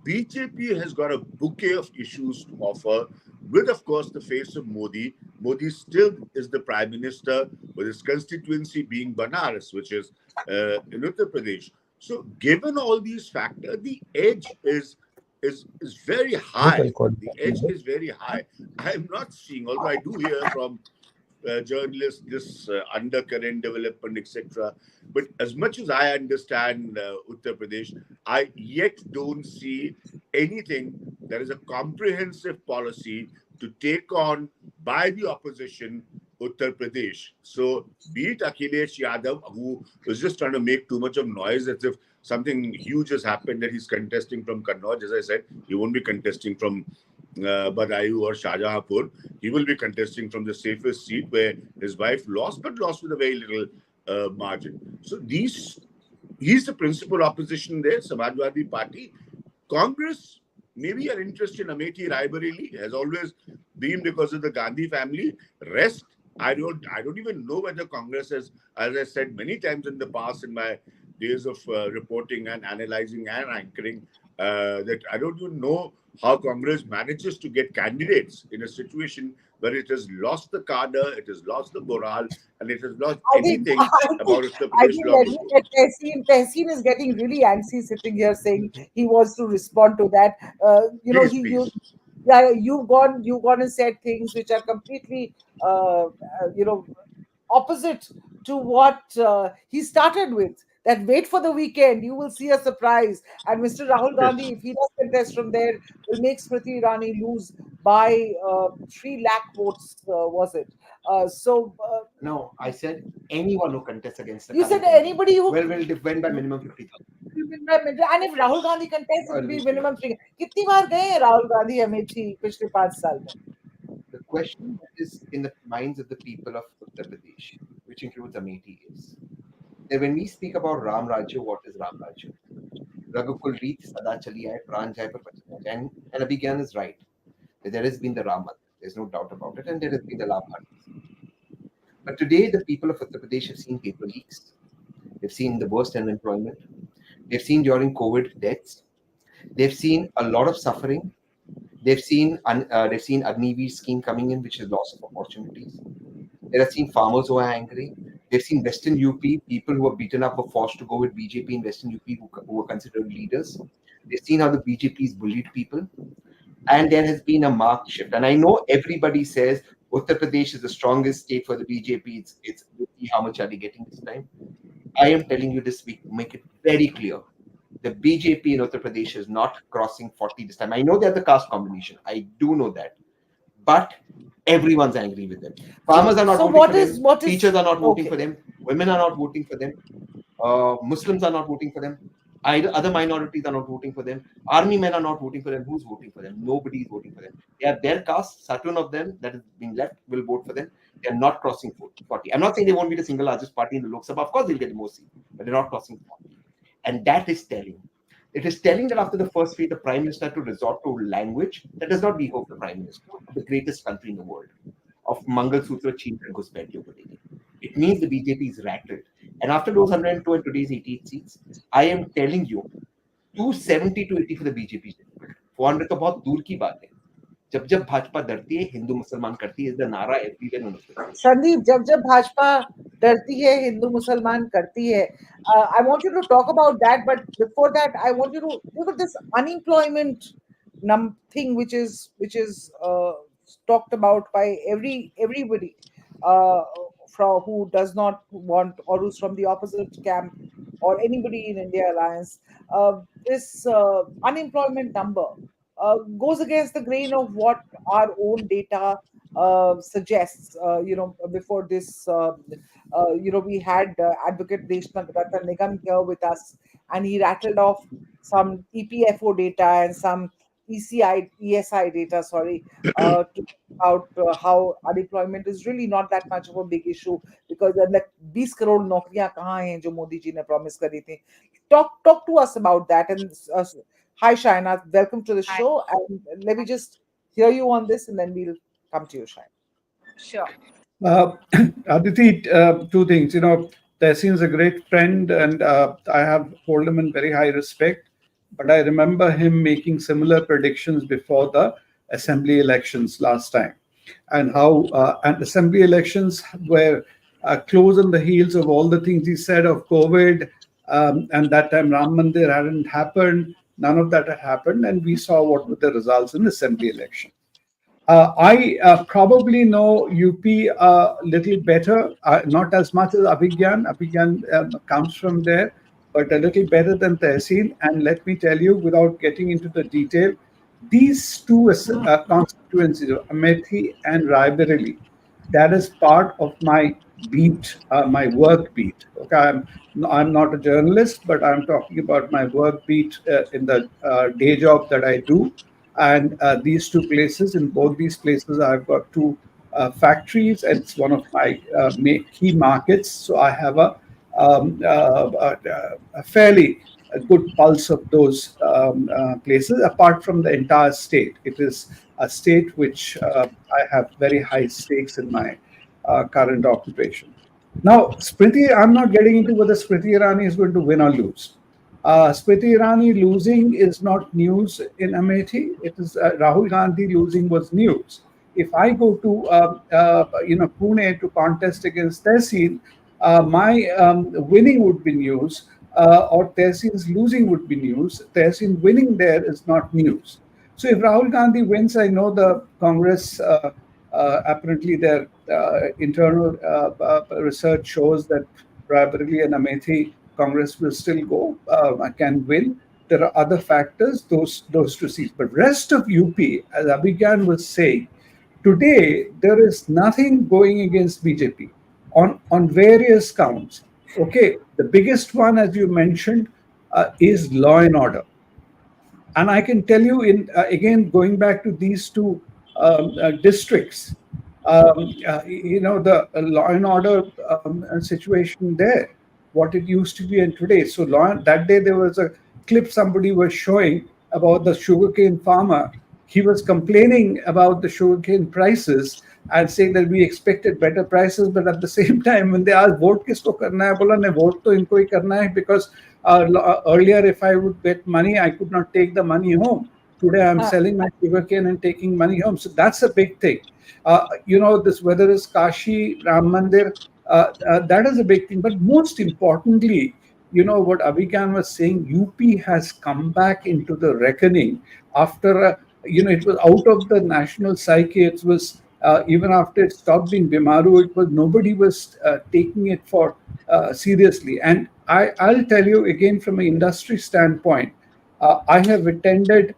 BJP has got a bouquet of issues to offer, with, of course, the face of Modi. Modi still is the prime minister, with his constituency being Banaras, which is in Uttar Pradesh. So, given all these factors, the edge is very high. The edge is very high. I am not seeing, although I do hear from journalists, this undercurrent development, etc. But as much as I understand Uttar Pradesh, I yet don't see anything that is a comprehensive policy to take on by the opposition Uttar Pradesh. So, be it Akhilesh Yadav, who was just trying to make too much of noise as if something huge has happened, that he's contesting from Kannauj. As I said, he won't be contesting from Badayu or Shahjahanpur. He will be contesting from the safest seat where his wife lost, but lost with a very little margin. So he's the principal opposition there, Samajwadi Party. Congress, maybe your interest in Amethi Raebareli has always been because of the Gandhi family. Rest, I don't even know whether Congress has, as I said many times in the past in my days of reporting and analyzing and anchoring, that I don't even know how Congress manages to get candidates in a situation where it has lost the cadre, it has lost the morale, and it has lost I think, anything about Uttar I Pradesh think long let me ago. get Tehseen. Tehseen is getting really antsy sitting here saying he wants to respond to that. Please, He you please. yeah, you've gone and said things which are completely you know opposite to what he started with. That wait for the weekend, you will see a surprise. And Mr. Rahul Yes. Gandhi, if he does contest from there, will make Smriti Irani lose by 3 lakh votes. Was it? No, I said anyone who contests against the You said current MP anybody who will defend by minimum 50,000. and if Rahul Gandhi contests, it will be Always clear. minimum 3. कितनी बार गए हैं राहुल गांधी अमेठी पिछले 5 साल में? The question that is in the minds of the people of Uttar Pradesh, which includes Amethi, is that when we speak about Ram Rajya, what is Ram Rajya? Raghukul Reet, Sada Chali Aaye, Pran Jai Par Bach Na Jaye. And Abhigyan is right. That there has been the Ram Mandir. There's no doubt about it. And there has been the Lam Bharti. But today, the people of Uttar Pradesh have seen paper leaks. They've seen the worst unemployment. They've seen during COVID deaths. They've seen a lot of suffering. They've seen Agniveer scheme coming in, which is loss of opportunities. They have seen farmers who are angry. They've seen Western UP, people who were beaten up were forced to go with BJP in Western UP who were considered leaders. They've seen how the BJP's bullied people. And there has been a marked shift. And I know everybody says Uttar Pradesh is the strongest state for the BJP. It's how much are they getting this time? I am telling you this week, make it very clear. The BJP in Uttar Pradesh is not crossing 40 this time. I know they're the caste combination. I do know that. But everyone's angry with them. Farmers are not So voting for what them. is Teachers are not voting okay? for them. Women are not voting for them. Muslims are not voting for them. Other minorities are not voting for them. Army men are not voting for them. Who's voting for them? Nobody is voting for them. They are their caste. Certain of them that is being left will vote for them. They are not crossing 40. I'm not saying they won't be the single largest party in the Lok Sabha. Of course, they'll get more seats, but they're not crossing 40. And that is telling. It is telling that after the first phase, the prime minister had to resort to language that does not behove the prime minister of the greatest country in the world, of Mangal Sutra Chief and Ghuspaitiyon ko dekhe. It means the BJP is rattled. And after those 102 and today's 88 seats, I am telling you, 270 to 80 for the BJP is difficult. 400 तो बहुत दूर की बात है. जब भाजपा डरती है, हिंदू मुसलमान करती है, is the nara everywhere in Uttar Pradesh. Sandeep, जब भाजपा डरती है, हिंदू मुसलमान करती है. I want you to talk about that, but before that, I want you to look at this unemployment thing, which is talked about by everybody uh, from who does not want, or who's from the opposite camp, or anybody in India Alliance. This unemployment number goes against the grain of what our own data suggests. Before this, we had Advocate Deshna Ratan Nigam here with us, and he rattled off some EPFO data and some ESI data, sorry, about how unemployment is really not that much of a big issue, because like 20 crore नौकरियां कहाँ हैं जो मोदी जी ने promise करी थी. Talk to us about that. And hi Shaina, welcome to the show, and let me just hear you on this, and then we'll come to you, Shaina. Sure. Uh, Aditi, two things. Tehseen is a great friend, and I have hold him in very high respect. But I remember him making similar predictions before the assembly elections last time, and how and assembly elections were close on the heels of all the things he said of COVID, and that time Ram Mandir hadn't happened. None of that had happened, and we saw what were the results in the assembly election. I probably know UP a little better, not as much as Abhigyan. Abhigyan comes from there, but a little better than Tehseen. And let me tell you, without getting into the detail, these two constituencies, Amethi and Raebareli, that is part of my beat, my work beat. Okay, I'm not a journalist, but I'm talking about my work beat in the day job that I do. And these two places, in both these places, I've got two factories, and it's one of my key markets. So I have a fairly a good pulse of those places. Apart from the entire state, it is a state which I have very high stakes in my current occupation. Now, Smriti, I'm not getting into whether Smriti Irani is going to win or lose. Smriti Irani losing is not news in Amethi. It is Rahul Gandhi losing was news. If I go to Pune to contest against Tehsil, my winning would be news, or Tehsil's losing would be news. Tehsil winning there is not news. So if Rahul Gandhi wins, I know the Congress apparently their internal research shows that Raebareli and Amethi Congress will still go, can win. There are other factors, those two seats. But rest of UP, as Abhigan was saying, today there is nothing going against BJP on various counts. Okay, the biggest one, as you mentioned, is law and order. And I can tell you, in again going back to these two districts, the law and order situation there, what it used to be and today. So that day there was a clip somebody was showing about the sugarcane farmer. He was complaining about the sugarcane prices and saying that we expected better prices, but at the same time, when they asked vote kisko karna hai, bola ne vote to inko hi karna hai, because earlier if I would get money, I could not take the money home. Today I'm selling my sugarcane and taking money home. So that's a big thing. This whether it's Kashi, Ram Mandir, that is a big thing. But most importantly, what Abhikan was saying, UP has come back into the reckoning after, it was out of the national psyche. It was, even after it stopped being Bimaru, it was, nobody was taking it for seriously. And I'll tell you again from an industry standpoint, I have attended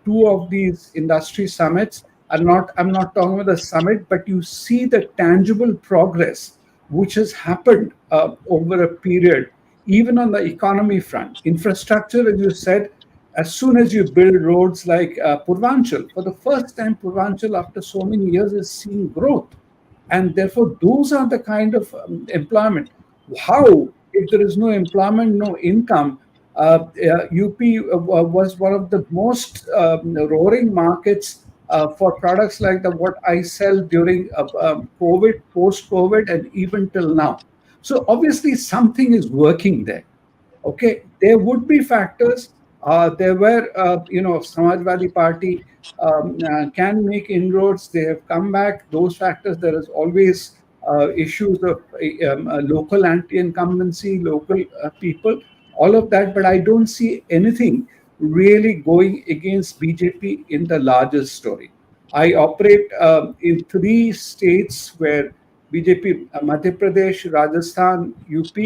two of these industry summits. I'm not talking about the summit, but you see the tangible progress which has happened over a period, even on the economy front. Infrastructure, as you said, as soon as you build roads like Purvanchal, for the first time, Purvanchal after so many years is seeing growth. And therefore, those are the kind of employment. How, if there is no employment, no income, UP was one of the most roaring markets for products like what I sell during COVID, post-COVID, and even till now. So obviously something is working there. Okay, there would be factors. There were, Samajwadi Party can make inroads. They have come back. Those factors. There is always issues of local anti-incumbency, local people, all of that. But I don't see anything really going against BJP in the larger story. I operate in three states where BJP, Madhya Pradesh, Rajasthan, UP,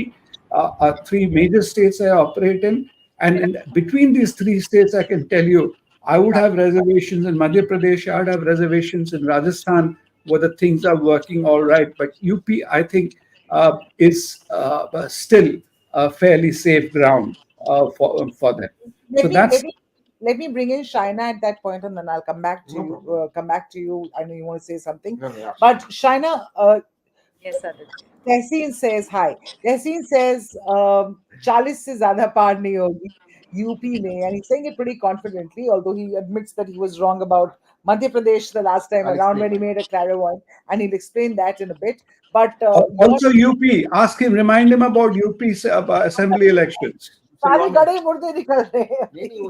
are three major states I operate in. And between these three states, I can tell you, I would have reservations in Madhya Pradesh, I would have reservations in Rajasthan, where the things are working all right. But UP, I think, is still a fairly safe ground for them. Let So me let that's me let me bring in Shaina at that point, and then I'll come back to you. Come back to you. I know you want to say something, but Shaina, Yes, Aditya. Tehseen says hi. Tehseen says 40 से ज़्यादा पार नहीं होगी UP में, and he's saying it pretty confidently, although he admits that he was wrong about Madhya Pradesh the last time around when he made a clairvoyant, and he'll explain that in a bit. But your also UP. Ask him, remind him about UP assembly elections. सारे गड़े मुर्दे निकल रहे हैं नहीं नहीं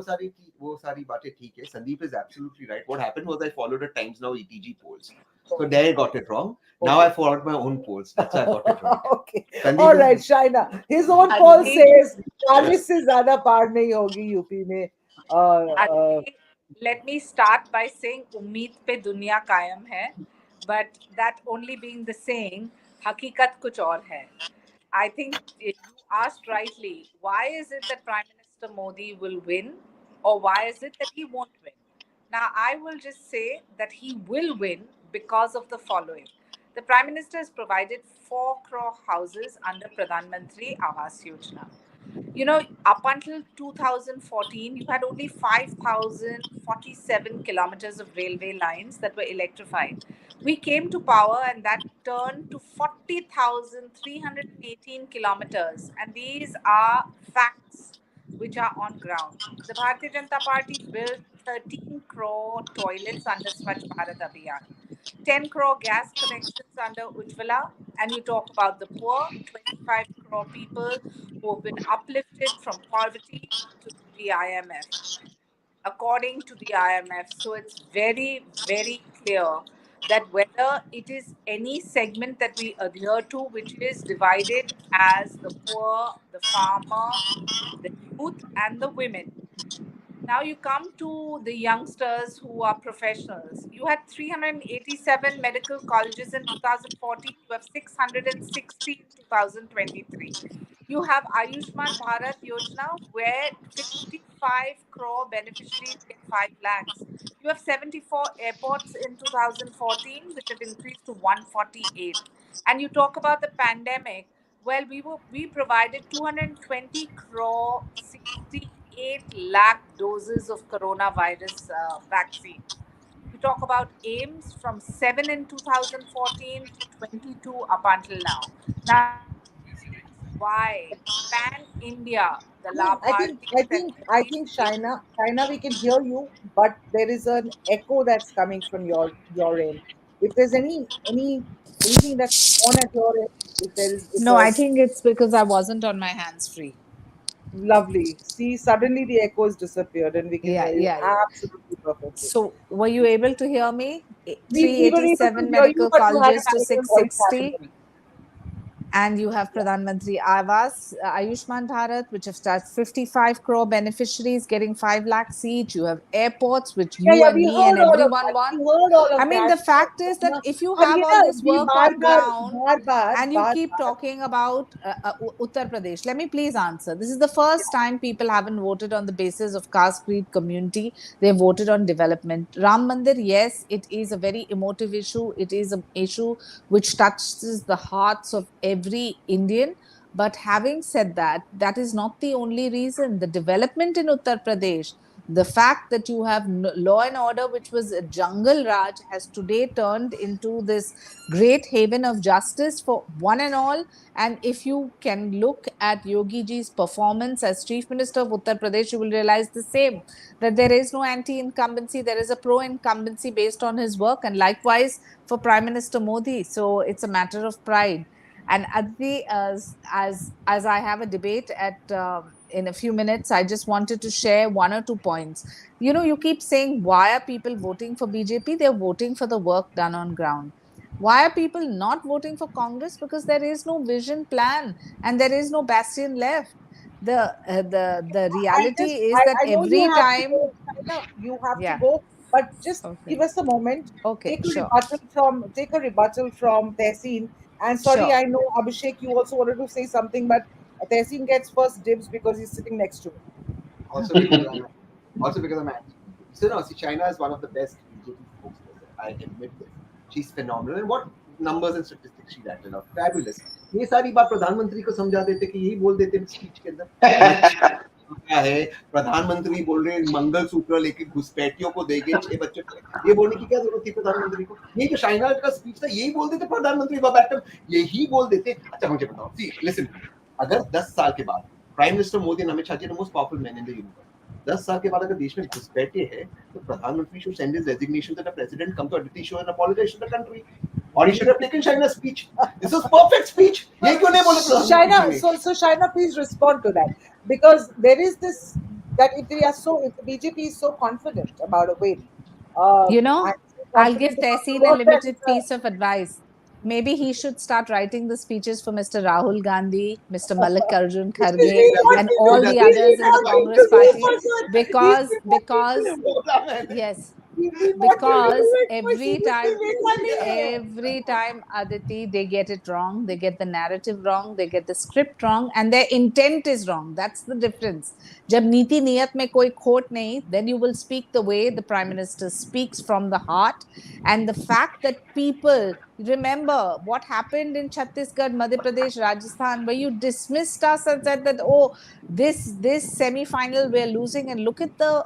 वो सारी बातें ठीक है. Sandeep is absolutely right. What happened was I followed a Times Now ETG polls. So there I got it wrong. Now I followed my own polls. That's why I got it right. Okay. Sandeep All right, Shaina. His own poll says 40 से ज़्यादा पार नहीं होगी UP में. Aditi, let me start by saying उम्मीद पे दुनिया कायम है, but that only being the saying, हकीकत कुछ और है. I think you asked rightly, why is it that Prime Minister Modi will win, or why is it that he won't win? Now, I will just say that he will win because of the following. The Prime Minister has provided 4 crore houses under Pradhan Mantri Awas Yojana. You know, up until 2014, you had only 5,047 kilometers of railway lines that were electrified. We came to power and that turned to 40,318 kilometers. And these are facts. which are on ground. The Bharatiya Janata Party built 13 crore toilets under Swachh Bharat Abhiyan, 10 crore gas connections under Ujjwala, and you talk about the poor, 25 crore people who have been uplifted from poverty to the IMF, according to the IMF. So it's very, very clear that whether it is any segment that we adhere to, which is divided as the poor, the farmer, the youth, and the women. Now you come to the youngsters who are professionals. You had 387 medical colleges in 2014. You have 660 in 2023. You have Ayushman Bharat Yojana, where 55 crore beneficiaries get 5 lakhs. You have 74 airports in 2014, which have increased to 148. And you talk about the pandemic. Well, we provided 220 crore, 68 lakh doses of coronavirus vaccine. You talk about aims from 7 in 2014 to 22 up until now. Now that's why Pan India, the I mean, Labhartis that I every think state. China, we can hear you, but there is an echo that's coming from your end. If there's anything that's on at your end, if there is, if No, I the think it's because I wasn't on my hands free. lovely, see, suddenly the echo has disappeared, and we can Yeah, hear you yeah, yeah. absolutely perfectly. So, were you able to hear me? We were able to 387 hear you, medical but you had colleges an to actual voice 660. category. And you have Pradhan Mantri Awas, Ayushman Bharat, which have started 55 crore beneficiaries getting 5 lakhs each. You have airports, which Yeah, you yeah, and we me and heard all of everyone that. We want. heard all I of mean, that. the fact is that if you But have you all know, this we work on ground and you bar, keep talking about Uttar Pradesh, let me please answer. This is the first time people haven't voted on the basis of caste, creed, community. They voted on development. Ram Mandir, yes, it is a very emotive issue. It is an issue which touches the hearts of every Indian. But having said that, that is not the only reason. The development in Uttar Pradesh, the fact that you have law and order, which was a jungle Raj, has today turned into this great haven of justice for one and all. And if you can look at Yogi ji's performance as Chief Minister of Uttar Pradesh, you will realize the same, that there is no anti incumbency, there is a pro incumbency based on his work, and likewise for Prime Minister Modi. So it's a matter of pride. And Aditi, as I have a debate at in a few minutes, I just wanted to share one or two points. You know, you keep saying, why are people voting for BJP? They're voting for the work done on ground. Why are people not voting for Congress? Because there is no vision plan and there is no bastion left. The reality is that I know you every have to time, go, China, you have to yeah, go, but just okay, give us a moment. okay, sure, Take a rebuttal from Tehseen. And sorry, sure. I know Abhishek, you also wanted to say something, but Tehseen gets first dibs because he's sitting next to me. Also because I'm anti BJP. So no, see, China is one of the best BJP spokesperson. I admit this. She's phenomenal. And what numbers and statistics she rattled out. Fabulous. ये सारी बात प्रधानमंत्री को समझा देते कि यही बोल देते स्पीच के अंदर क्या है प्रधानमंत्री बोल रहे मंगल सूत्र लेके घुसपैठियों को देंगे 6 बच्चों को ये बोलने की क्या जरूरत थी प्रधानमंत्री को यही तो चाइना का स्पीच था यही बोल देते प्रधानमंत्री वर्बाटम यही बोल देते अच्छा मुझे बताओ सी लिसन अगर 10 साल के बाद prime minister Modi and Amit Shah are the most powerful men in the universe. 10 साल के बाद अगर देश में घुसपैठे हैं तो प्रधानमंत्री should send his resignation to the president, come to Aditi show and apologize to the country. Or he should have taken China's speech. This was perfect speech. ये क्यों नहीं बोले प्रधानमंत्री Shaina, so Shaina, please respond to that, because there is this that if the BJP is so confident about a win, You know, and so I'll give confident about the Tehseen a work that limited piece of advice. Maybe he should start writing the speeches for Mr. Rahul Gandhi, Mr. Mallikarjun Kharge, and all the others in the Congress party, because yes, because every time Aditi, they get it wrong, they get the narrative wrong, they get the script wrong, and their intent is wrong. That's the difference. Jab niti niyat mein koi khot nahi, then you will speak the way the prime minister speaks, from the heart. And the fact that people remember what happened in Chhattisgarh, Madhya Pradesh, Rajasthan, where you dismissed us and said that, oh, this semi final we're losing, and look at the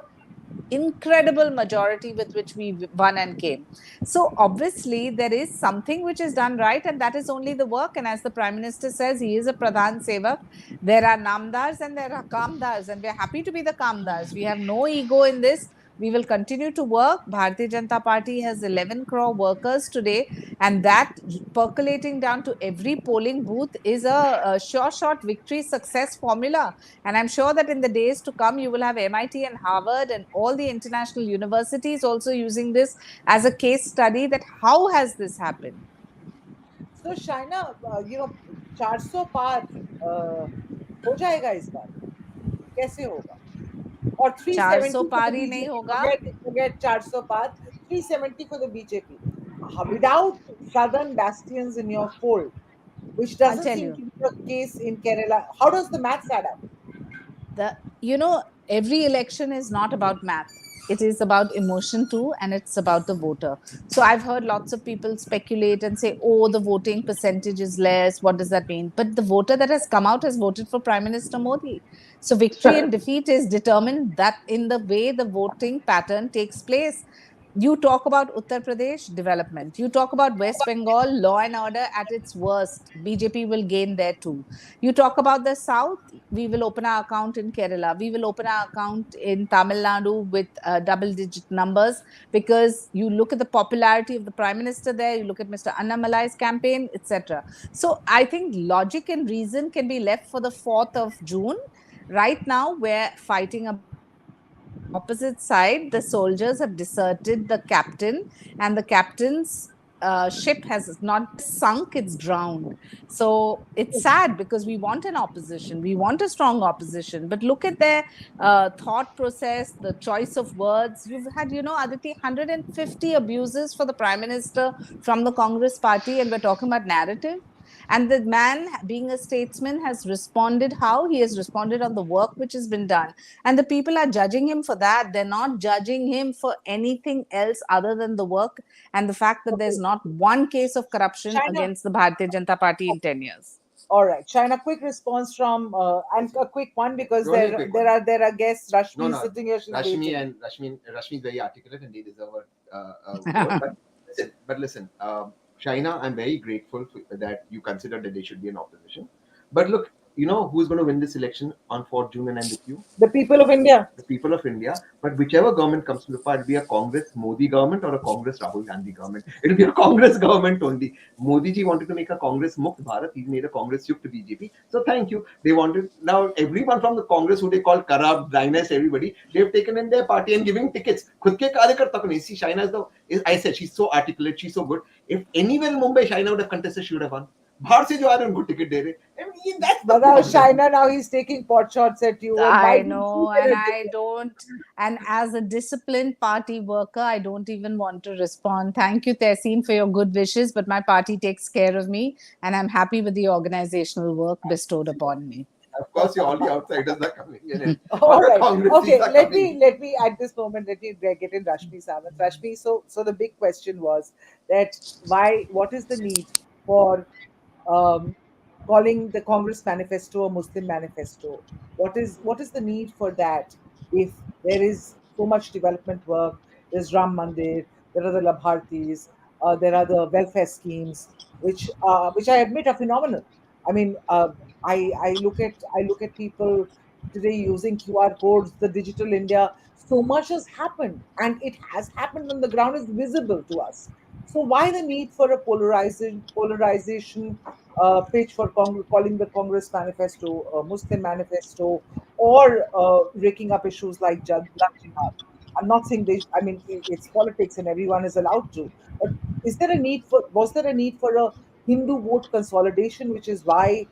incredible majority with which we won and came. So obviously there is something which is done right, and that is only the work. And as the Prime Minister says, he is a Pradhan Sevak. There are namdars and there are kamdars, and we're happy to be the kamdars. We have no ego in this. We will continue to work. Bharatiya Janata Party has 11 crore workers today, and that percolating down to every polling booth is a sure shot victory success formula. And I'm sure that in the days to come, you will have MIT and Harvard and all the international universities also using this as a case study that how has this happened? So Shaina, 400 पार हो जाएगा इस बार, कैसे होगा? Or 400 370 for the पार ही नहीं BJP. होगा. Forget 400 par, 370 for the BJP. Without southern bastions in your fold, which I'll doesn't tell seem you. to be the case in Kerala. How does the maths add up? Every election is not about math. It is about emotion too, and it's about the voter. So I've heard lots of people speculate and say, oh, the voting percentage is less. What does that mean? But the voter that has come out has voted for Prime Minister Modi. So victory and defeat is determined that in the way the voting pattern takes place. You talk about Uttar Pradesh, development. You talk about West Bengal, law and order at its worst. BJP will gain there too. You talk about the South, we will open our account in Kerala. We will open our account in Tamil Nadu with double digit numbers, because you look at the popularity of the Prime Minister there, you look at Mr. Annamalai's campaign, etc. So I think logic and reason can be left for the 4th of June. Right now, we're fighting a battle on the opposite side. The soldiers have deserted the captain, and the captain's ship has not just sunk, it's drowned. So it's sad because we want an opposition, we want a strong opposition. But look at their thought process, the choice of words. You've had, Aditi, 150 abuses for the Prime Minister from the Congress party, and we're talking about narrative. And the man, being a statesman, has responded how? He has responded on the work which has been done. And the people are judging him for that. They're not judging him for anything else other than the work and the fact that there's Okay. not one case of corruption China. against the Bharatiya Janata Party in 10 years. All right, China. Quick response from and a quick one, because Only a quick one. there are guests. Rashmi No, is no. sitting here. She's Rashmi waiting. and Rashmi is very articulate and they deserve a word. But listen, China, I'm very grateful that you consider that they should be an opposition. But look, you know who's going to win this election on 4th June and end with you? The people of India. The people of India. But whichever government comes to the power, it'll be a Congress Modi government or a Congress Rahul Gandhi government. It'll be a Congress government only. Modi ji wanted to make a Congress Mukt Bharat. He made a Congress Yukt BJP. So thank you. They wanted, now everyone from the Congress who they call corrupt, dryness, everybody, they've taken in their party and giving tickets. खुद के कार्यकर्ता को नहीं. See, Shaina I said, she's so articulate, she's so good. If anywhere in Mumbai, Shaina would have contested, she would have won. बाहर से जो आ रहे हैं उनको टिकट दे रहे हैं. That's the But Shaina, now he's taking pot shots at you. I know, and I don't. And as a disciplined party worker, I don't even want to respond. Thank you, Tehseen, for your good wishes, but my party takes care of me, and I'm happy with the organizational work bestowed upon me. Of course, all the outsiders are coming in. All right. Okay. Let me at this moment let me get in Rashmi Sawant. Rashmi, so the big question was that what is the need for um, calling the Congress manifesto a Muslim manifesto? What is the need for that if there is so much development work? There's Ram Mandir, there are the Labhartis, there are the welfare schemes, which I admit are phenomenal. I mean, I look at people today using QR codes, the digital India. So much has happened, and it has happened on the ground, is visible to us. So why the need for a polarization pitch for calling the Congress manifesto a Muslim manifesto, or raking up issues like blood jihad? I'm not saying they. I mean, it's politics, and everyone is allowed to. But was there a need for a Hindu vote consolidation, which is why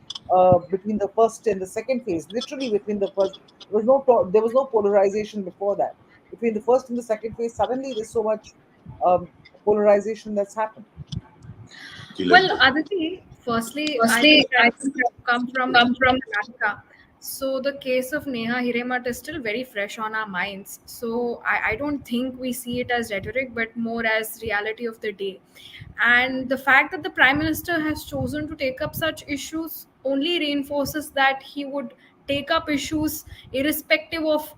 between the first and the second phase, literally between the first, there was no polarization before that. Between the first and the second phase, suddenly there's so much um, polarization that's happened. Well, Aditi, firstly, I think I come from Karnataka. So the case of Neha Hiremat is still very fresh on our minds. So I don't think we see it as rhetoric, but more as reality of the day. And the fact that the Prime Minister has chosen to take up such issues only reinforces that he would take up issues irrespective of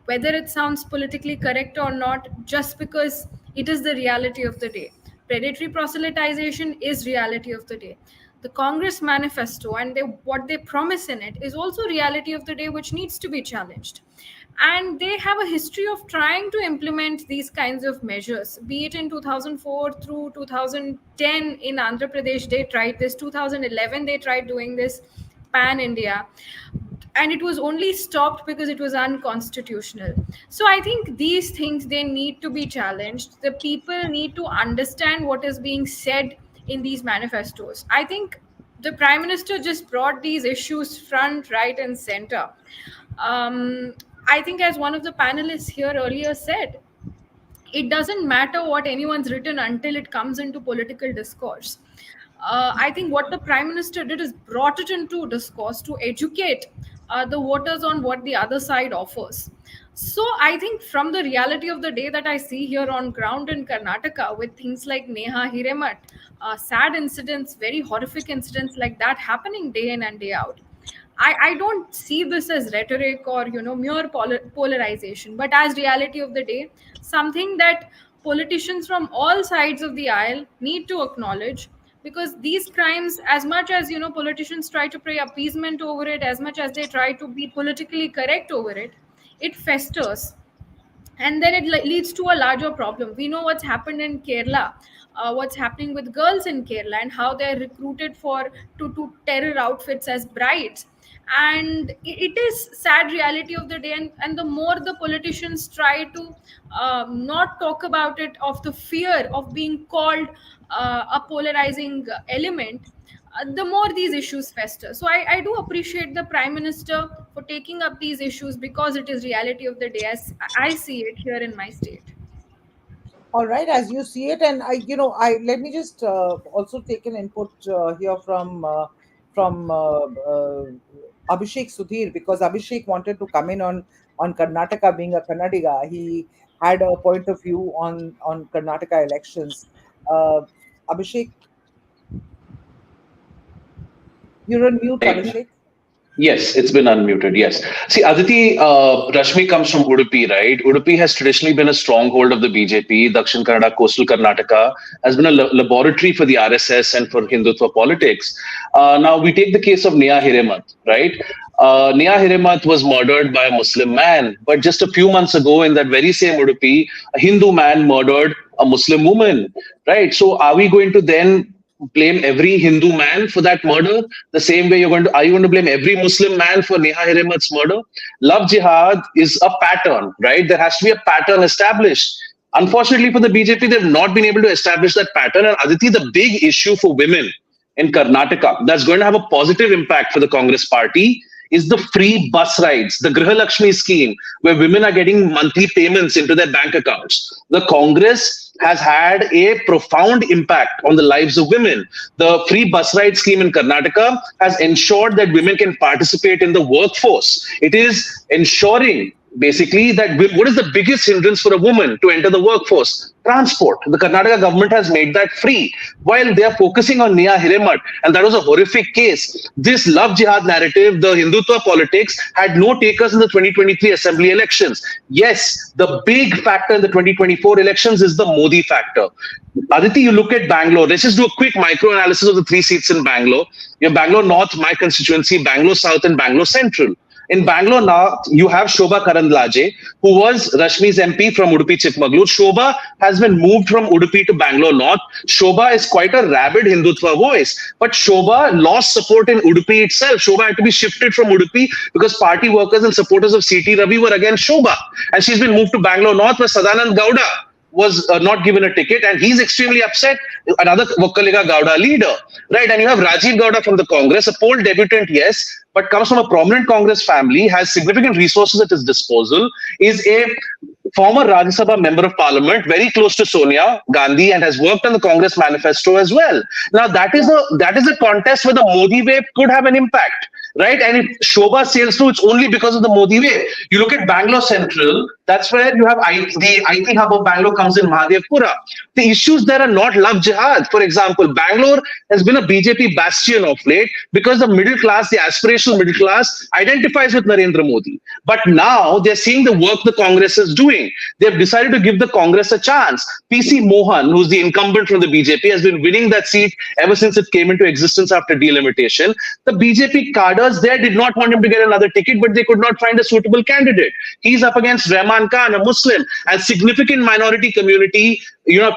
whether it sounds politically correct or not, just because it is the reality of the day. Predatory proselytization is reality of the day. The Congress manifesto and what they promise in it is also reality of the day, which needs to be challenged. And they have a history of trying to implement these kinds of measures, be it in 2004 through 2010 in Andhra Pradesh. They tried this. 2011 they tried doing this pan India, and it was only stopped because it was unconstitutional. So I think these things, they need to be challenged. The people need to understand what is being said in these manifestos. I think the prime minister just brought these issues front, right, and center. um, I think, as one of the panelists here earlier said, it doesn't matter what anyone's written until it comes into political discourse. I think what the prime minister did is brought it into discourse to educate the voters on what the other side offers. So I think, from the reality of the day that I see here on ground in Karnataka, with things like Neha Hiremat, sad incidents, very horrific incidents like that happening day in and day out, I don't see this as rhetoric or mere polarization, but as reality of the day, something that politicians from all sides of the aisle need to acknowledge. Because these crimes, as much as politicians try to play appeasement over it, as much as they try to be politically correct over it, it festers, and then it leads to a larger problem. We know what's happened in Kerala, what's happening with girls in Kerala, and how they're recruited for to terror outfits as brides. And it is sad reality of the day, and the more the politicians try to not talk about it, of the fear of being called a polarizing element, the more these issues fester. So I do appreciate the prime minister for taking up these issues, because it is reality of the day as I see it here in my state. All right, as you see it, and I let me just also take an input here from Abhishek Sudhir, because Abhishek wanted to come in on Karnataka. Being a Kannadiga, he had a point of view on Karnataka elections. Abhishek, you're on mute, Abhishek. Yes, it's been unmuted. Yes. See, Aditi, Rashmi comes from Udupi, right? Udupi has traditionally been a stronghold of the BJP. Dakshin Kannada, coastal Karnataka has been a laboratory for the RSS and for Hindutva politics. Now, we take the case of Neha Hiremat, right? Neha Hiremat was murdered by a Muslim man. But just a few months ago, in that very same Udupi, a Hindu man murdered a Muslim woman, right? So are we going to then blame every Hindu man for that murder? The same way are you going to blame every Muslim man for Neha Hiremat's murder? Love jihad is a pattern, right? There has to be a pattern established. Unfortunately for the BJP, they've not been able to establish that pattern. And Aditi, the big issue for women in Karnataka that's going to have a positive impact for the Congress party is the free bus rides, the Griha Lakshmi scheme, where women are getting monthly payments into their bank accounts. The Congress has had a profound impact on the lives of women. The free bus ride scheme in Karnataka has ensured that women can participate in the workforce. It is ensuring basically that what is the biggest hindrance for a woman to enter the workforce? Transport. The Karnataka government has made that free. While they are focusing on Neha Hiremat, and that was a horrific case, this love jihad narrative, the Hindutva politics, had no takers in the 2023 assembly elections. Yes, the big factor in the 2024 elections is the Modi factor. Aditi, you look at Bangalore. Let's just do a quick micro analysis of the 3 seats in Bangalore. You have Bangalore North, my constituency, Bangalore South, and Bangalore Central. In Bangalore now, you have Shobha Karandlaje, who was Rashmi's MP from Udupi Chikmagalur. Shobha has been moved from Udupi to Bangalore North. Shobha is quite a rabid Hindutva voice, but Shobha lost support in Udupi itself. Shobha had to be shifted from Udupi because party workers and supporters of C.T. Ravi were against Shobha. And she's been moved to Bangalore North, where Sadanand Gowda was not given a ticket, and he's extremely upset. Another Vokkaliga Gowda leader, right? And you have Rajiv Gowda from the Congress, a poll debutant, yes, but comes from a prominent Congress family, has significant resources at his disposal, is a former Rajya Sabha member of parliament, very close to Sonia Gandhi, and has worked on the Congress manifesto as well. Now that is a contest where the Modi wave could have an impact, right? And if Shobha sails through, it's only because of the Modi wave. You look at Bangalore Central, That's where you have the IT hub of Bangalore comes in Mahadevpura. The issues there are not love jihad. For example, Bangalore has been a BJP bastion of late because the middle class, the aspirational middle class, identifies with Narendra Modi. But now they're seeing the work the Congress is doing. They've decided to give the Congress a chance. PC Mohan, who's the incumbent from the BJP, has been winning that seat ever since it came into existence after delimitation. The BJP cadres there did not want him to get another ticket, but they could not find a suitable candidate. He's up against Rahman Khan, a Muslim, and significant minority community,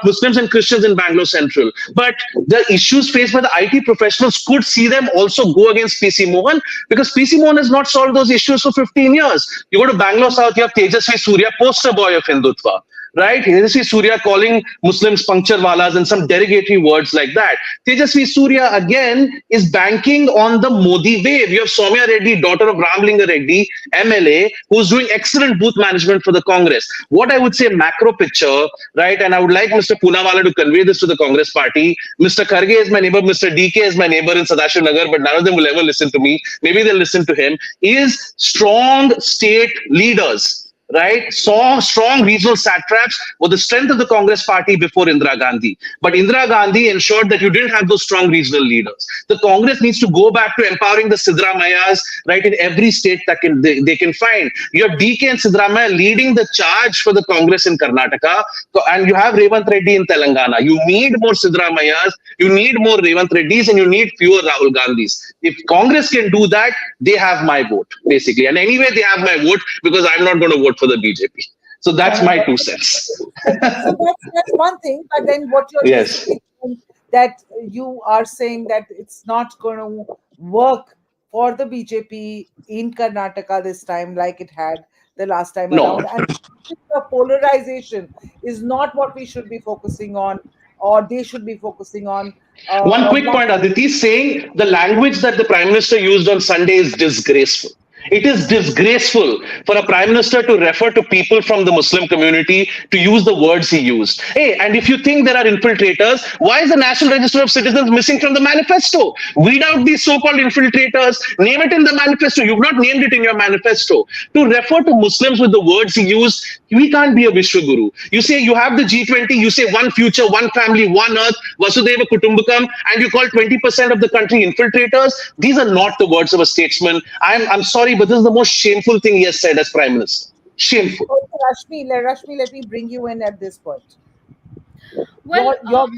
Muslims and Christians in Bangalore Central. But the issues faced by the IT professionals could see them also go against PC Mohan, because PC Mohan has not solved those issues for 15 years. You go to Bangalore South, you have Tejasvi Surya, poster boy of Hindutva. Right? Tejasvi Surya calling Muslims puncture walas and some derogatory words like that. Tejasvi Surya again is banking on the Modi wave. You have Soumya Reddy, daughter of Ramlinga Reddy, MLA, who's doing excellent booth management for the Congress. What I would say macro picture, right? And I would like Mr. Poonawala to convey this to the Congress party. Mr. Kharge is my neighbor, Mr. DK is my neighbor in Sadashiv Nagar, but none of them will ever listen to me. Maybe they'll listen to him. Is strong state leaders. Right? Strong regional satraps were the strength of the Congress party before Indira Gandhi. But Indira Gandhi ensured that you didn't have those strong regional leaders. The Congress needs to go back to empowering the Siddharamayas, right, in every state that they can find. You have DK and Siddharamaya leading the charge for the Congress in Karnataka, and you have Revant Reddy in Telangana. You need more Siddharamayas, you need more Revant Reddys, and you need fewer Rahul Gandhis. If Congress can do that, they have my vote, basically. And anyway, they have my vote because I'm not going to vote for the BJP. So that's my 2 cents. So that's one thing. But then what you're Yes. saying, that you are saying that it's not going to work for the BJP in Karnataka this time like it had the last time No. around. And the polarization is not what we should be focusing on, or they should be focusing on. One quick point, Aditi, saying the language that the Prime Minister used on Sunday is disgraceful. It is disgraceful for a Prime Minister to refer to people from the Muslim community to use the words he used. Hey, and if you think there are infiltrators, why is the National Register of Citizens missing from the manifesto? Weed out these so-called infiltrators, name it in the manifesto. You've not named it in your manifesto. To refer to Muslims with the words he used, we can't be a Vishwaguru. You say you have the G20, you say one future, one family, one earth, Vasudhaiva Kutumbakam, and you call 20% of the country infiltrators. These are not the words of a statesman. I'm sorry, but this is the most shameful thing he has said as Prime Minister. Shameful. Okay, Rashmi, let me bring you in at this point. Well,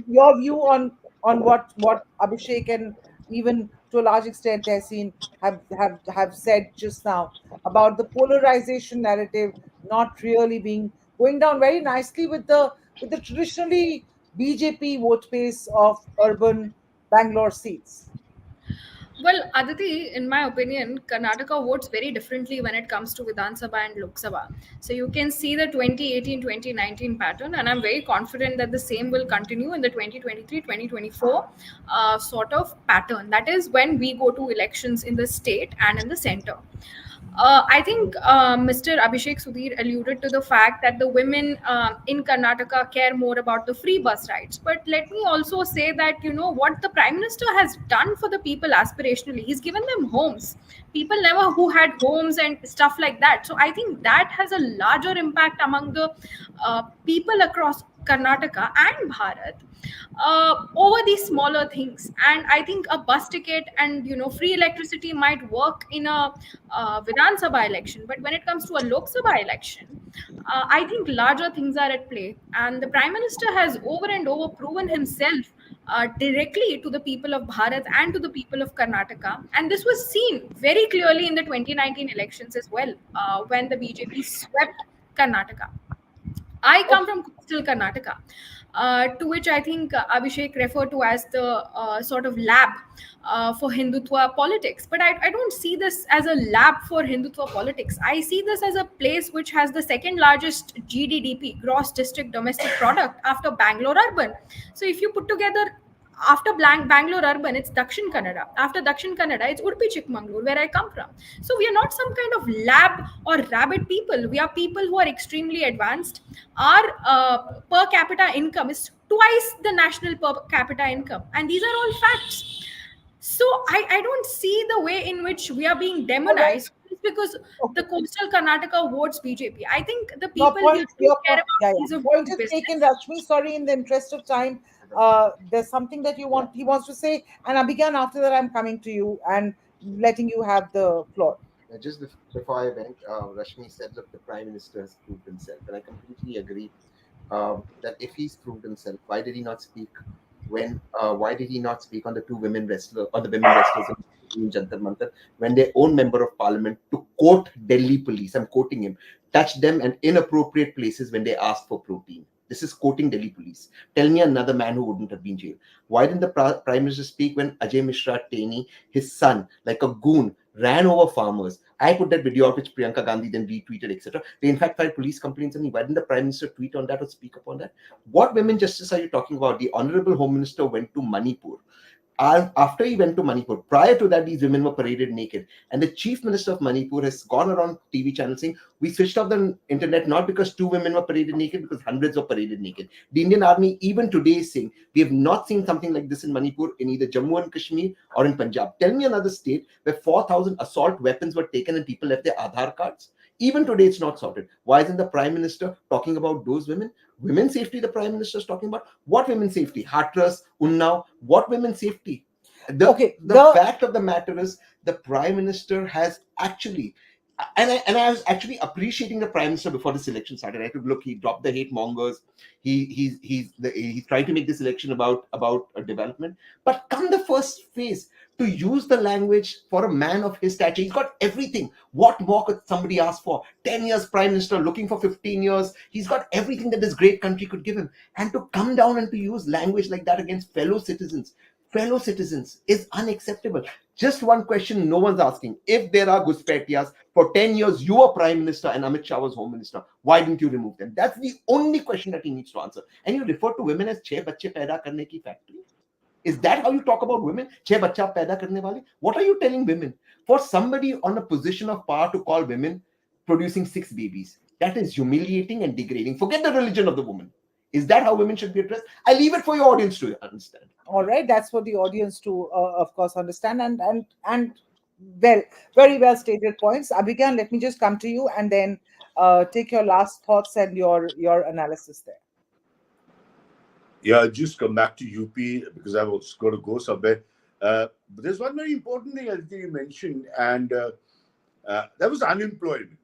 your view on what Abhishek and even to a large extent Tehseen have said just now about the polarization narrative not really going down very nicely with the traditionally BJP vote base of urban Bangalore seats. Well, Aditi, in my opinion, Karnataka votes very differently when it comes to Vidhan Sabha and Lok Sabha. So you can see the 2018-2019 pattern, and I'm very confident that the same will continue in the 2023-2024 sort of pattern. That is when we go to elections in the state and in the center. I think Mr. Abhishek Sudhir alluded to the fact that the women in Karnataka care more about the free bus rides. But let me also say that, what the Prime Minister has done for the people aspirationally, he's given them homes. People never who had homes and stuff like that. So I think that has a larger impact among the people across Karnataka and Bharat over these smaller things. And I think a bus ticket and free electricity might work in a Vidhan Sabha election, but when it comes to a Lok Sabha election, I think larger things are at play, and the Prime Minister has over and over proven himself directly to the people of Bharat and to the people of Karnataka. And this was seen very clearly in the 2019 elections as well, when the BJP swept Karnataka. I come from coastal Karnataka, to which I think Abhishek referred to as the sort of lab for Hindutva politics. But I don't see this as a lab for Hindutva politics. I see this as a place which has the second largest GDP, gross district domestic product, after Bangalore urban. So if you put together, after Bangalore urban, it's Dakshin Kannada. After Dakshin Kannada, it's Udupi Chikmagalur, where I come from. So we are not some kind of lab or rabbit people. We are people who are extremely advanced. Our per capita income is twice the national per capita income. And these are all facts. So I don't see the way in which we are being demonized because the Okay. coastal Karnataka votes BJP. I think the Your people here point, don't your care point, about yeah, ease yeah. of Point doing is taken, business. Rashmi. Sorry, in the interest of time, there's something that he wants to say, and I began after that. I'm coming to you and letting you have the floor. Just before I went, Rashmi said, look, the Prime Minister has proved himself. And I completely agree that if he's proved himself, why did he not speak why did he not speak on the two women wrestlers or the women wrestlers in Jantar Mantar when their own member of parliament, to quote Delhi police, I'm quoting him, touched them in inappropriate places when they asked for protein. This is quoting Delhi police. Tell me another man who wouldn't have been jailed. Why didn't the Prime Minister speak when Ajay Mishra Teni, his son, like a goon, ran over farmers? I put that video out, which Priyanka Gandhi then retweeted, etc. They in fact filed police complaints on me. Why didn't the Prime Minister tweet on that or speak upon that? What women justice are you talking about? The Honorable Home Minister went to Manipur. After he went to Manipur, prior to that, these women were paraded naked. And the Chief Minister of Manipur has gone around TV channels saying, we switched off the internet not because two women were paraded naked, because hundreds were paraded naked. The Indian Army, even today, is saying, we have not seen something like this in Manipur, in either Jammu and Kashmir or in Punjab. Tell me another state where 4,000 assault weapons were taken and people left their Aadhaar cards. Even today, it's not sorted. Why isn't the Prime Minister talking about those women? Women's safety, the Prime Minister is talking about. What women's safety? Hatras, Unnao, what women's safety? Okay, The fact of the matter is, the Prime Minister has actually, and I was actually appreciating the Prime Minister before this election started. I could look, he dropped the hate mongers. He's trying to make this election about a development. But come the first phase, to use the language for a man of his stature, he's got everything. What more could somebody ask for? 10 years Prime Minister, looking for 15 years. He's got everything that this great country could give him. And to come down and to use language like that against fellow citizens is unacceptable. Just one question no one's asking. If there are Guspetias, for 10 years you were Prime Minister and Amit Shah was Home Minister, why didn't you remove them? That's the only question that he needs to answer. And you refer to women as chhe bacche paida karne ki factory. Is that how you talk about women? Chhe bachcha paida karne wale? What are you telling women? For somebody on a position of power to call women producing 6 babies, that is humiliating and degrading. Forget the religion of the woman. Is that how women should be addressed? I leave it for your audience to understand. All right, that's for the audience to, of course, understand, and well, very well stated points. Abhigan, let me just come to you and then take your last thoughts and your analysis there. Yeah, I'll just come back to UP because I was going to go somewhere. But there's one very important thing I think you mentioned, and that was unemployment.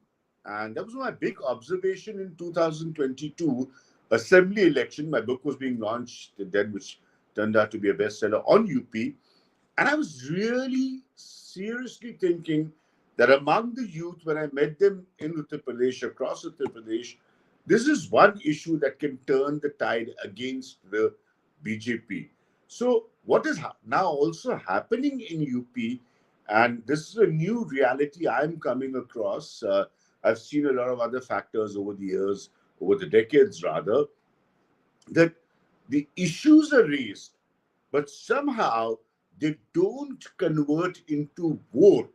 And that was my big observation in 2022 assembly election. My book was being launched then, which turned out to be a bestseller on UP. And I was really seriously thinking that among the youth, when I met them in Uttar Pradesh, across Uttar Pradesh, this is one issue that can turn the tide against the BJP. So, what is now also happening in UP, and this is a new reality I'm coming across. I've seen a lot of other factors over the years, over the decades rather, that the issues are raised, but somehow they don't convert into vote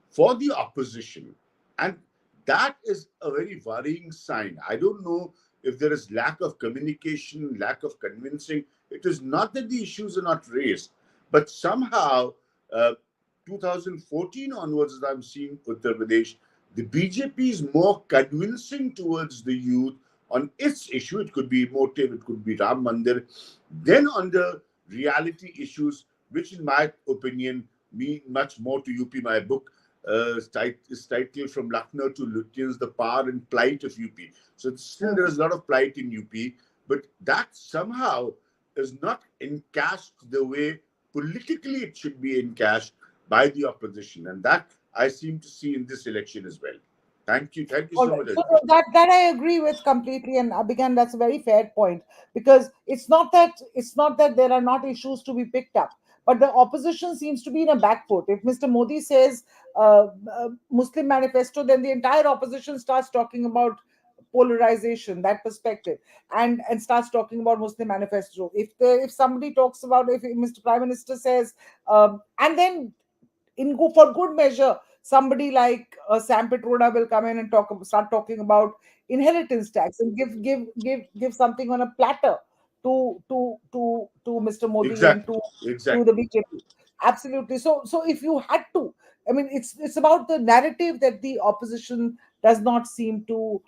for the opposition. And that is a very worrying sign. I don't know if there is lack of communication, lack of convincing. It is not that the issues are not raised, but somehow, uh, 2014 onwards, as I'm seeing Uttar Pradesh, the BJP is more convincing towards the youth on its issue. It could be motive, it could be Ram Mandir, then on the reality issues, which in my opinion mean much more to UP. My book is titled From Lucknow to Lutyens, the Power and Plight of UP. So still there is a lot of plight in UP, but that somehow is not encashed the way politically it should be encashed by the opposition. And that I seem to see in this election as well. Thank you. Thank you All so right. much. So that I agree with completely, and Abhigan, that's a very fair point, because it's not that there are not issues to be picked up, but the opposition seems to be in a back foot. If Mr. Modi says Muslim manifesto, then the entire opposition starts talking about polarization, that perspective, and starts talking about Muslim manifesto. If somebody talks about, if Mr. Prime Minister says, and then for good measure, somebody like Sam Petroda will come in and start talking about inheritance tax and give something on a platter to Mr. Modi and Exactly. to Exactly. the BJP. Absolutely. So if you had to, I mean, it's about the narrative that the opposition does not seem to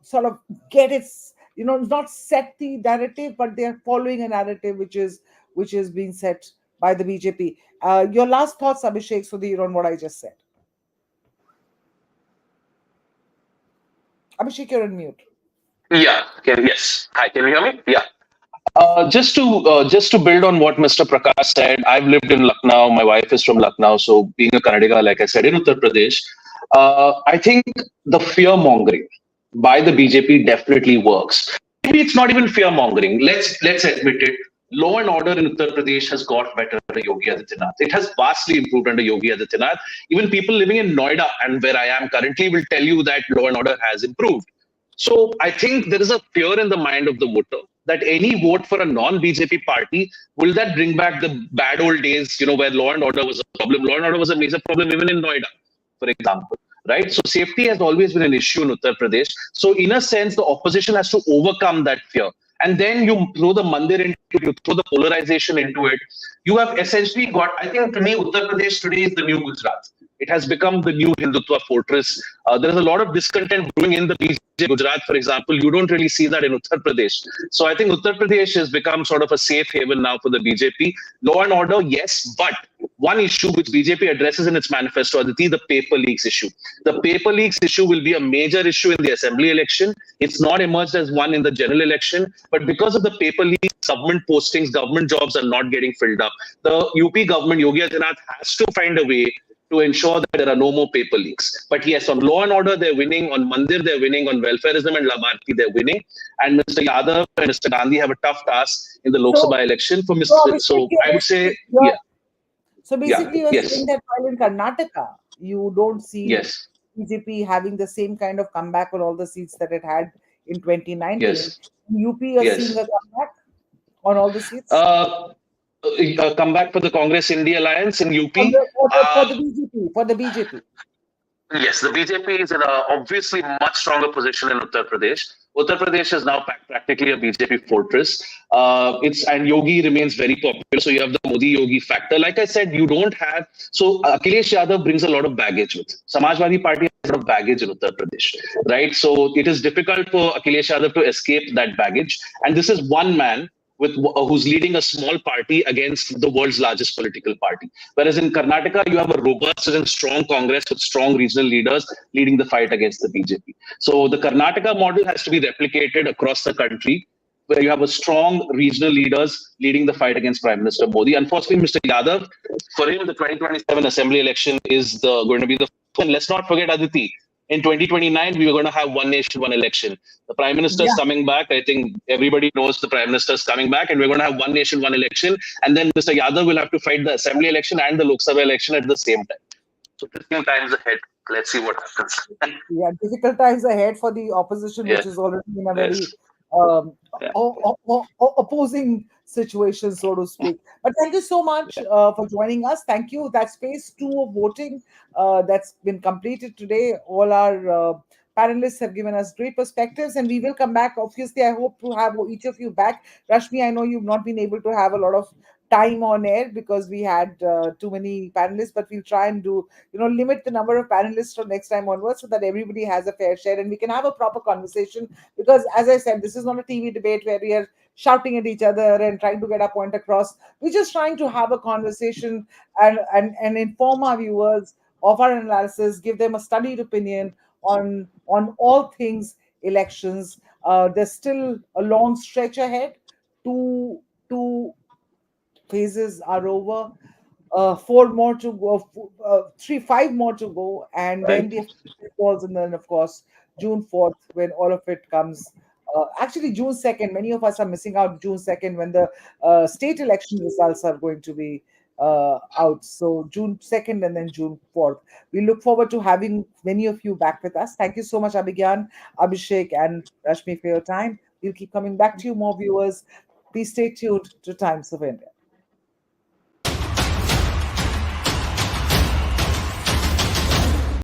sort of get its, not set the narrative, but they are following a narrative which is being set by the BJP. Your last thoughts, Abhishek Sudhir, on what I just said. Abhishek, you're on mute. Yeah. Yes. Hi. Can you hear me? Yeah. Just to build on what Mr. Prakash said, I've lived in Lucknow. My wife is from Lucknow, so being a Kannadiga, like I said, in Uttar Pradesh, I think the fear mongering by the BJP definitely works. Maybe it's not even fear mongering. Let's admit it. Law and order in Uttar Pradesh has got better under Yogi Adityanath. It has vastly improved under Yogi Adityanath. Even people living in Noida and where I am currently will tell you that law and order has improved. So I think there is a fear in the mind of the voter that any vote for a non-BJP party will that bring back the bad old days, where law and order was a problem. Law and order was a major problem even in Noida, for example. Right? So safety has always been an issue in Uttar Pradesh. So in a sense, the opposition has to overcome that fear. And then you throw the mandir into it, you throw the polarization into it. You have essentially got, I think to me, Uttar Pradesh today is the new Gujarat. It has become the new Hindutva fortress. There is a lot of discontent brewing in the BJP. Gujarat, for example, you don't really see that in Uttar Pradesh. So I think Uttar Pradesh has become sort of a safe haven now for the BJP. Law and order, yes, but one issue which BJP addresses in its manifesto, Aditi, the paper leaks issue. The paper leaks issue will be a major issue in the assembly election. It's not emerged as one in the general election, but because of the paper leaks, government postings, government jobs are not getting filled up. The UP government, Yogi Adityanath, has to find a way to ensure that there are no more paper leaks. But yes, on law and order, they're winning. On Mandir, they're winning. On welfareism and Labharti, they're winning. And Mr. Yadav and Mr. Gandhi have a tough task in the Lok So, Sabha election. so Abhishek, I would say, you're, yeah, so yeah, basically you're saying yes, that while in Karnataka, you don't see yes, BJP having the same kind of comeback on all the seats that it had in 2019. yes, In UP, you're seeing yes. a comeback on all the seats Uh, Comeback for the Congress India Alliance in for UP. the for the for the BJP for the BJP. Yes, the BJP is in a obviously much stronger position in Uttar Pradesh. Uttar Pradesh is now practically a BJP fortress. It's and Yogi remains very popular. So you have the Modi-Yogi factor. Like I said, you don't have. So Akhilesh Yadav brings a lot of baggage with. Samajwadi Party has a lot of baggage in Uttar Pradesh, right? So it is difficult for Akhilesh Yadav to escape that baggage. And this is one man with who's leading a small party against the world's largest political party. Whereas in Karnataka, you have a robust and strong Congress with strong regional leaders leading the fight against the BJP. So the Karnataka model has to be replicated across the country, where you have a strong regional leaders leading the fight against Prime Minister Modi. Unfortunately, Mr. Yadav, for him, the 2027 assembly election is going to be the. And let's not forget, Aditi, in 2029, we were going to have one nation, one election. The Prime Minister is Yeah, coming back. I think everybody knows the Prime Minister is coming back, and we're going to have one nation, one election. And then Mr. Yadav will have to fight the assembly election and the Lok Sabha election at the same time. So 15 times ahead. Let's see what happens. yeah, difficult times ahead for the opposition, which Yes, is already in a very yes, um, yeah. opposing situation, so to speak. But thank you so much for joining us. Thank you. That's phase two of voting that's been completed today. All our panelists have given us great perspectives, and we will come back. Obviously, I hope to have each of you back. Rashmi, I know you've not been able to have a lot of time on air because we had too many panelists, but we'll try and do, limit the number of panelists from next time onwards so that everybody has a fair share and we can have a proper conversation. Because as I said, this is not a TV debate where we are shouting at each other and trying to get our point across. We're just trying to have a conversation and inform our viewers of our analysis, give them a studied opinion on all things elections. There's still a long stretch ahead. Two phases are over. Four more to go, five more to go, and then Right. the calls, and then of course June 4th when all of it comes. Actually, June 2nd. Many of us are missing out June 2nd when the state election results are going to be out. So June 2nd and then June 4th. We look forward to having many of you back with us. Thank you so much, Abhigyan, Abhishek, and Rashmi for your time. We'll keep coming back to you, more viewers. Please stay tuned to Times of India.